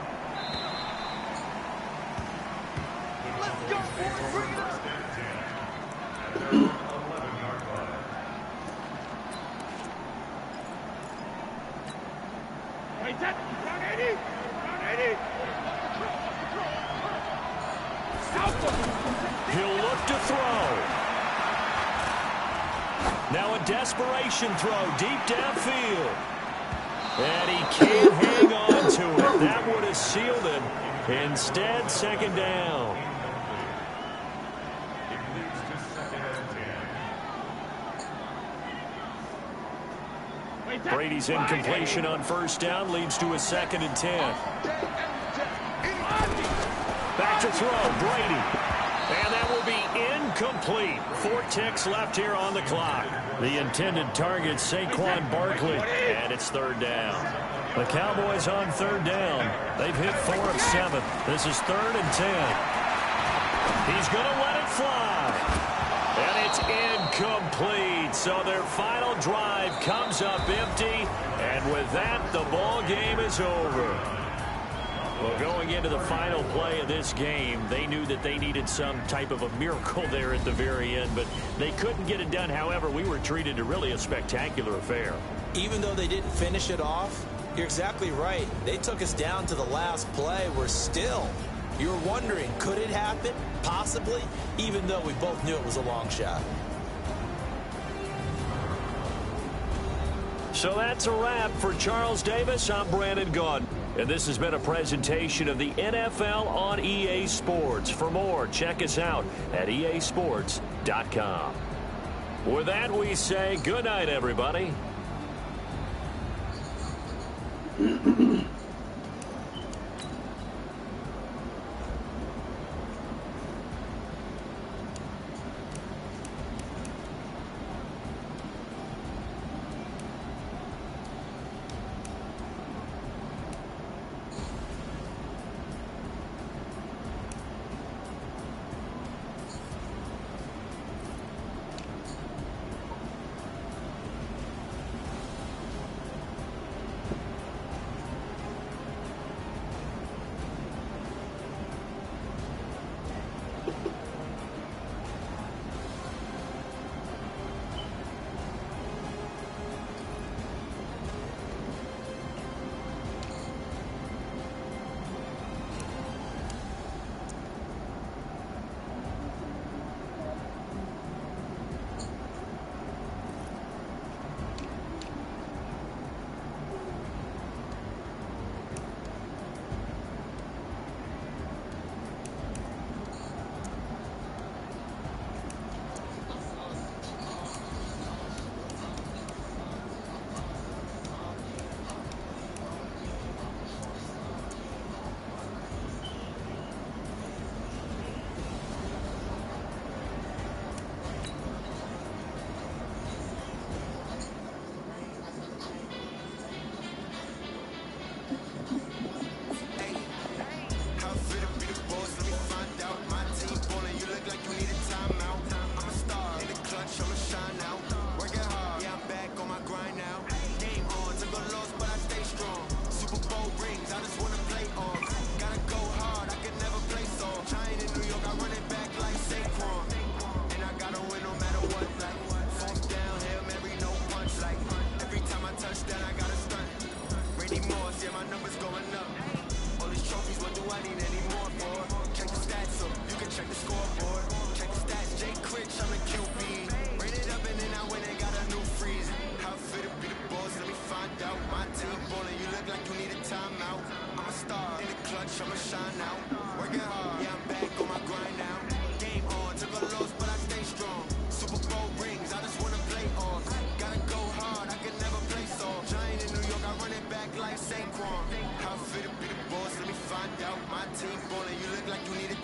He'll look to throw. Now a desperation throw deep downfield. And he can't hang on to it. That would have sealed it. Instead, second down. Brady's incompletion on first down leads to a 2nd and 10. Back to throw, Brady. And that will be incomplete. 4 ticks left here on the clock. The intended target, Saquon Barkley. And it's third down. The Cowboys on third down. They've hit 4 of 7. This is 3rd and 10. He's going to let it fly. And it's incomplete. So their final drive comes up empty. And with that, the ball game is over. Well, going into the final play of this game, they knew that they needed some type of a miracle there at the very end, but they couldn't get it done. However, we were treated to really a spectacular affair. Even though they didn't finish it off, you're exactly right. They took us down to the last play. We're still, you were wondering, could it happen? Possibly, even though we both knew it was a long shot. So that's a wrap for Charles Davis. I'm Brandon Gaudin. And this has been a presentation of the NFL on EA Sports. For more, check us out at easports.com. With that, we say good night, everybody.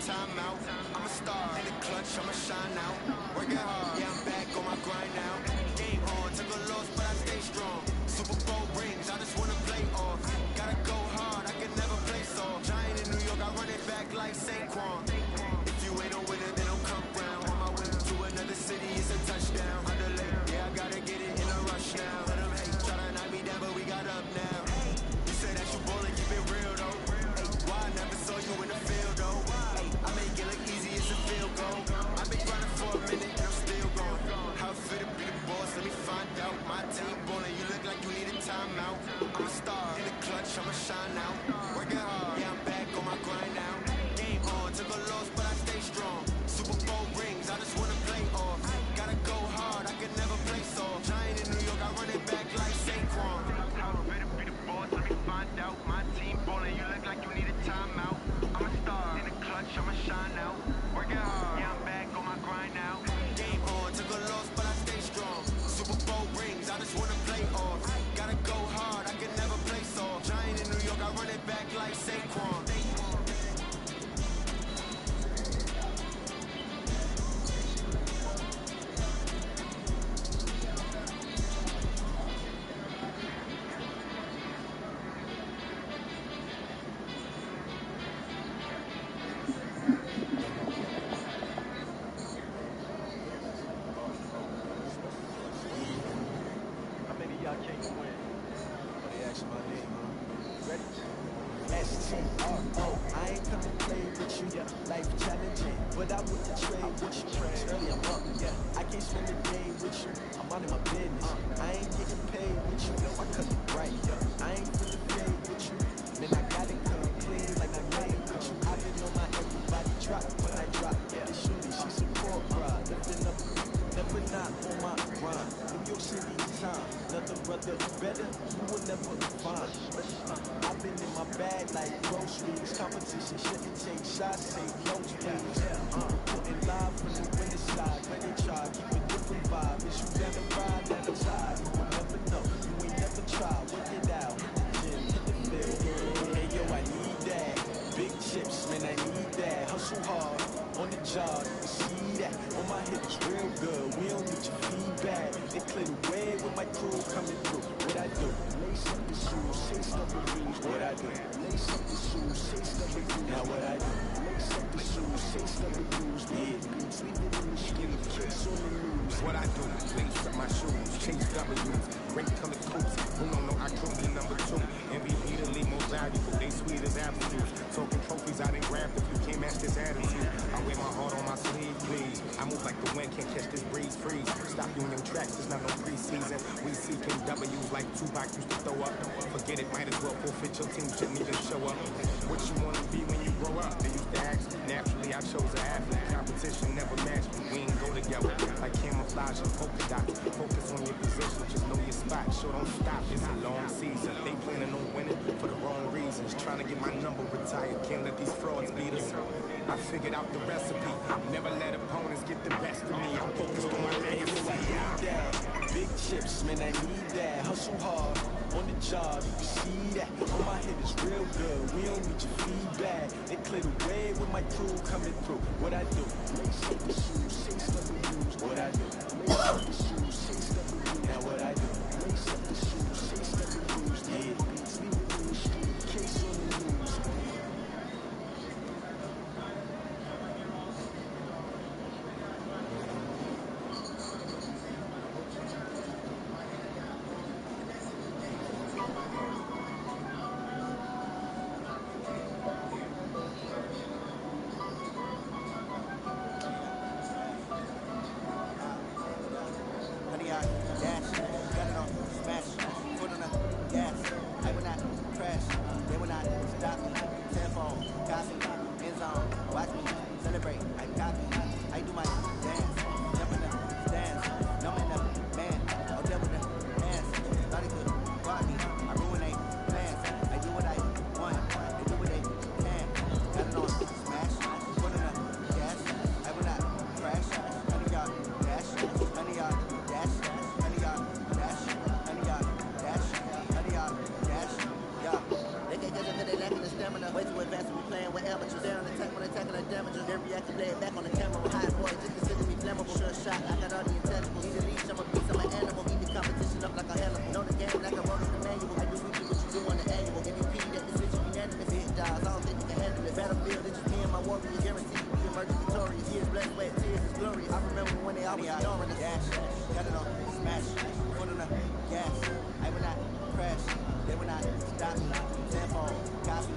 timeout. I'm a star in the clutch, I'ma shine out. Working hard, yeah, I'm back on my grind now. Game on, took a loss, but I stay strong. Super Bowl rings, I just wanna play off. Gotta go hard, I can never play soft. Giant in New York, I run it back like Saquon. If you ain't a winner, then don't come round. On my way to another city, it's a touchdown. Underlay, yeah, I gotta get it in a rush now. Let them hate, try to knock me down, but we got up now. You say that you ballin', keep it real though. Hey, why I never saw you in the field though? Hey, I make it look easy, it's a field goal. I've been grinding for a minute and I'm still going. How I feel to be the boss, let me find out. My team ballin', you look like you need a timeout. I'm a star in the clutch, I'ma shine out. Working hard, yeah, I'm back on my grind now. Game on, took a loss, but I stay strong. Super Bowl rings, I just wanna play off. Gotta go hard, I can never play soft. Giant in New York, I run it back like Saquon. How I feel to be the boss, let me find out. My team ballin', you look like you need a timeout. I'm a star in the clutch, I'ma shine out. Working hard, yeah, I'm back on my grind now. Game on, took a loss, but I stay strong. Super Bowl rings, I just wanna play off. Gotta go hard, I can never play soft. Giant in New York, I run it back like Saquon. How many of y'all came to win? Oh, they asked my name, huh? Ready? S-T-R-O. I ain't come to play with you, yeah. Life challenging, but I wouldn't trade with you. Early I'm up, yeah. I can't spend the day with you. I'm on in my business. I ain't getting paid with you. No, I cut it right, yeah. I ain't finna play with you. Man, I got it come clean like I made with you. I've been on my everybody drop when I drop. Yeah, the shooty, she support, bruh. Lifting up, never not on my grind. New York City time, another brother better, you will never find. I've been in my bag like groceries. Competition shouldn't take shots, take notes, please. Putting live from the winning side. When they try, keep a different vibe. Is you down the ride, down the tide? You will never know, you ain't never try. Work it out, hit the gym, hit the field. Hey yo, I need that. Big chips, man, I need that. Hustle hard, on the job, you see that. On my hip is real good, we don't need your feedback. They clear the way with my crew coming through. What I do? Lace up the shoes, say stuff and views. What I do? Lace up the shoes, say stuff and views. Now what I do? Lace up the shoes, say stuff and views. Yeah, beats, leave it in the street, kiss on the news. What I do, lace up my shoes, chase W's, great color coats. Who don't know I could be number 2? MVP the league most valuable, they sweet as apple juice. Talking trophies, I done grabbed if you can't match this attitude. I wear my heart on my sleeve, please. I move like the wind, can't catch this breeze, freeze. Stop union tracks, it's not no preseason. We seeking W's like Tupac used to throw up. Forget it, might as well forfeit, your team shouldn't even show up. What you wanna be when you grow up? They used to ask me. Naturally, I chose an athlete. Competition never matched me. We ain't go together like camouflage and polka dots. Focus on your position, just know your spot. Sure, don't stop, it's a long season. They planning on winning for the wrong reasons. Trying to get my number retired, can't let these frauds beat us. I figured out the recipe. Never let opponents get the best of me. I'm focused on my legacy. Big chips, man, I need that. Hustle hard, on the job, you can see that. On my head is real good, we don't need your feedback. They clear the way with my crew coming through. What I do? Lace up the shoes, say stuff and views. What I do? Lace up the shoes, say stuff and views. Now what I do? Lace up the shoes, say stuff and views. Yeah, beats, leave it in the street, case on the news. I remember when they always ignoring us. Dash, got it on, smash, foot on the gas. I will not crash, they will not stop me. Tenfold, copy,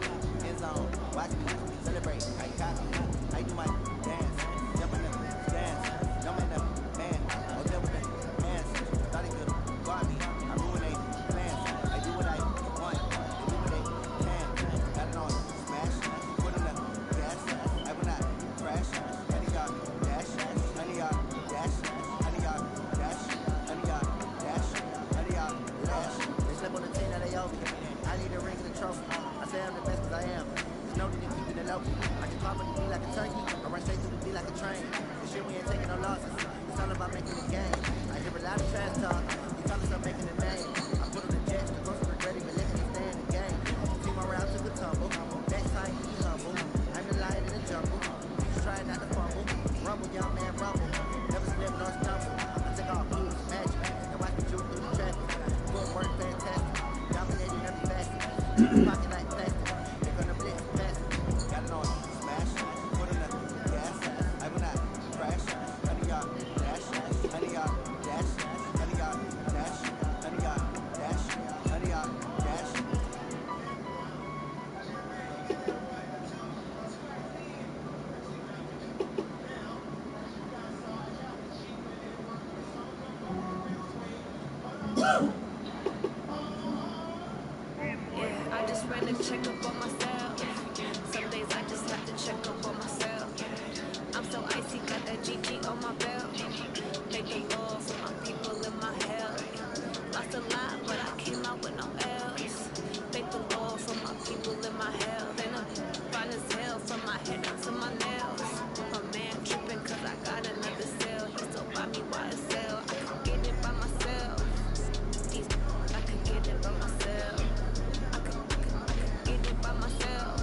end zone, watch me celebrate. I copy, I do my dance, jump in the stands, jump in the man, oh there with the hands. Thought they could guard me, I ruin they plans. I do what I want, they do what they can. Got it on, smash, foot on the gas. I will not crash, honey y'all dash, honey y'all dash, honey y'all dash, honey y'all dash, honey y'all dash. They slip on the team that they owe me. I need a ring and a trophy. I say I'm the best cause I am. There's no need to keep it low. I can climb on the beat like a turkey. I run straight through the beat like a train. This year we ain't taking no losses. It's all about making the game. I hear a lot of trash talk. These talkers are making a name. I put on the jets. The ghost regret even letting me stay in the game. Team around took a tumble. Next time be humble. I'm the lion in the jungle. Just trying not to fumble. Rumble, young man, rumble. Never slip nor stumble. I take all blues, magic. And watch me juke through the traffic. Footwork fantastic. Dominating every facet. Pocket like plastic. They're gonna blitz fast. Got it on, smash. Put in the gas. I will not crash. Honey y'all dash. Honey y'all dash. Honey y'all dash. Honey y'all dash. Honey y'all dash. Yeah, I just ran a checkup on myself. Some days I just have to check up on myself. I'm so icy, got that GG on my belt. Thank the Lord for my people in my health. Lost a lot, but I came out with no L's. Thank the Lord for my people in my health. And I'm fine as hell from my head down to my nails. My man tripping cause I got another cell. He still buy me YSL. I could get it by myself. I could get it by myself. I could get it by myself.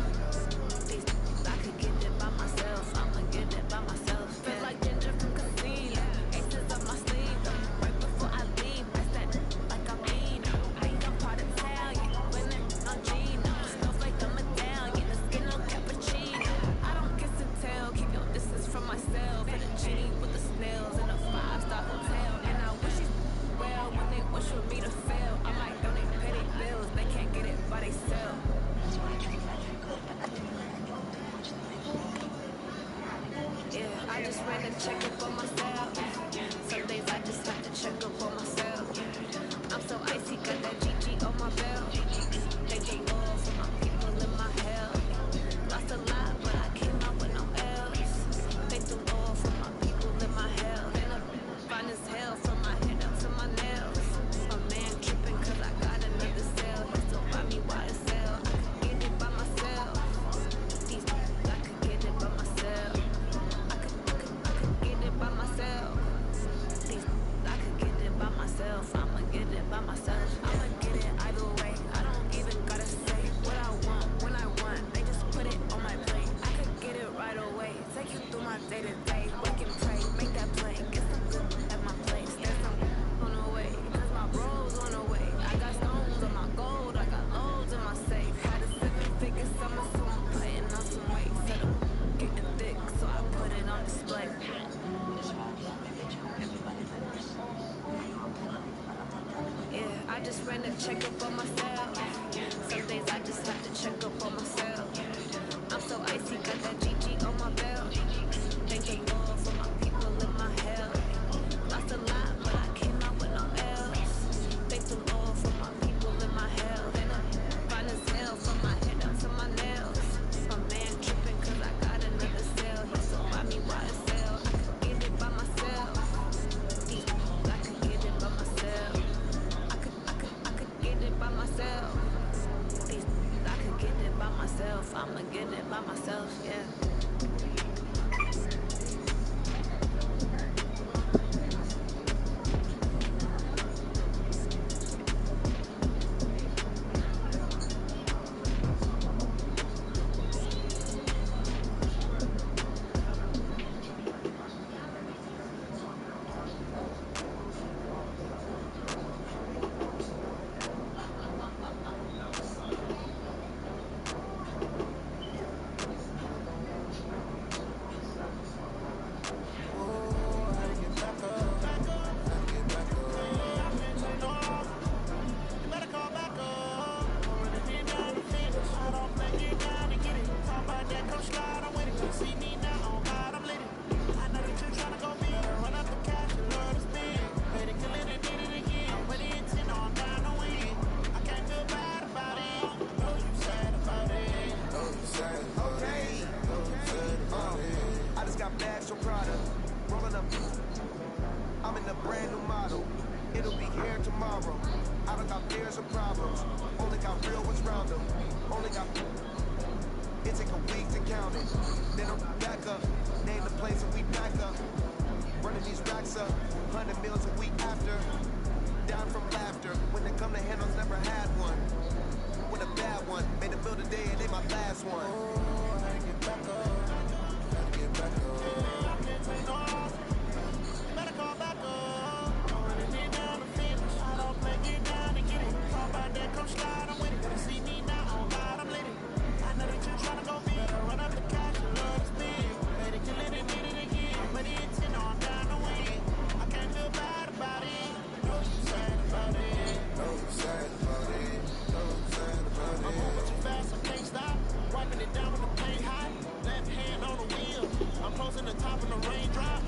I could get it by myself. I'ma get it by myself. Feel like ginger from casino. Aces up my sleeve. Right before I leave, that's that like I'm mean. I ain't I'm part Italian. When it's on Gino. Stuff like the medallion. The skin on cappuccino. I don't kiss and tell. Keep your distance from myself. And a genie with the snails in a 5-star hotel. And I wish you well when they wish for me to fail. I might donate pay their bills. They can't get it by they self. Yeah, I just ran a checkup on myself. Some days I just have to check up on myself. I'm so icy, got that GG on my belt. Thank the Lord for my people in my health. Lost a lot, but I came out with no L's. Thank the Lord for my people in my health. And I'm fine as hell from my head down to my nails. My man tripping cause I got another cell. He still buy me YSL. I could get it by myself. I could get it by myself. I could get it by myself. I could get it by myself. I'ma get it by myself. I'ma get it either way. I don't even gotta say what I want when I want. They just put it on my plate. I could get it right away. Take you through my day to day. Work and pray, make that play. Get some good at my place. There's some on the way. Cause my bro's on the way. I got stones on my gold. I got loads in my safe. Had a 7-figure summer, so I'm putting on some weight. Said I'm getting thick, so I put it on display. Yeah, I just ran a checkup on myself. Some days I just have to check up on myself. I'm so icy, got that GG on my belt. Thank the Lord for my people in my health. Lost a lot, but I came out with no L's. Thank the Lord for my people in my health. And I'm fine as hell from my head down to my nails. My man tripping cause I got another cell. He still buy me YSL. I could get it by myself. I could get it by myself. I could get it by myself. I could get it by myself. I'm in a brand new model. It'll be here tomorrow. I don't got fears or problems. Only got real ones round them. Only got... It take a week to count it. Then I'm back up. Name the place and we back up. Running these racks up. 100 meals a week after. Down from laughter. When they come to handles, never had one. With a bad one. Made a bill today and they my last one. Oh, I get back up. Gotta get back up. I can't take no off. Better call back up. Don't really need down to finish. I don't play, get down and get it. Talk about that, come slide, I'm with it. Better see me now, oh God, I'm lit it. I know that you're trying to go big. Better run up the cash, your love is big. Better kill it and get it again. But it's in on down the win. I can't feel bad about it. No, you sad about it. No, you sad about it. No, you sad about it. I'm moving too fast, I can't stop. Wiping it down with the paint hot. Left hand on the wheel. I'm closing the top of the raindrop.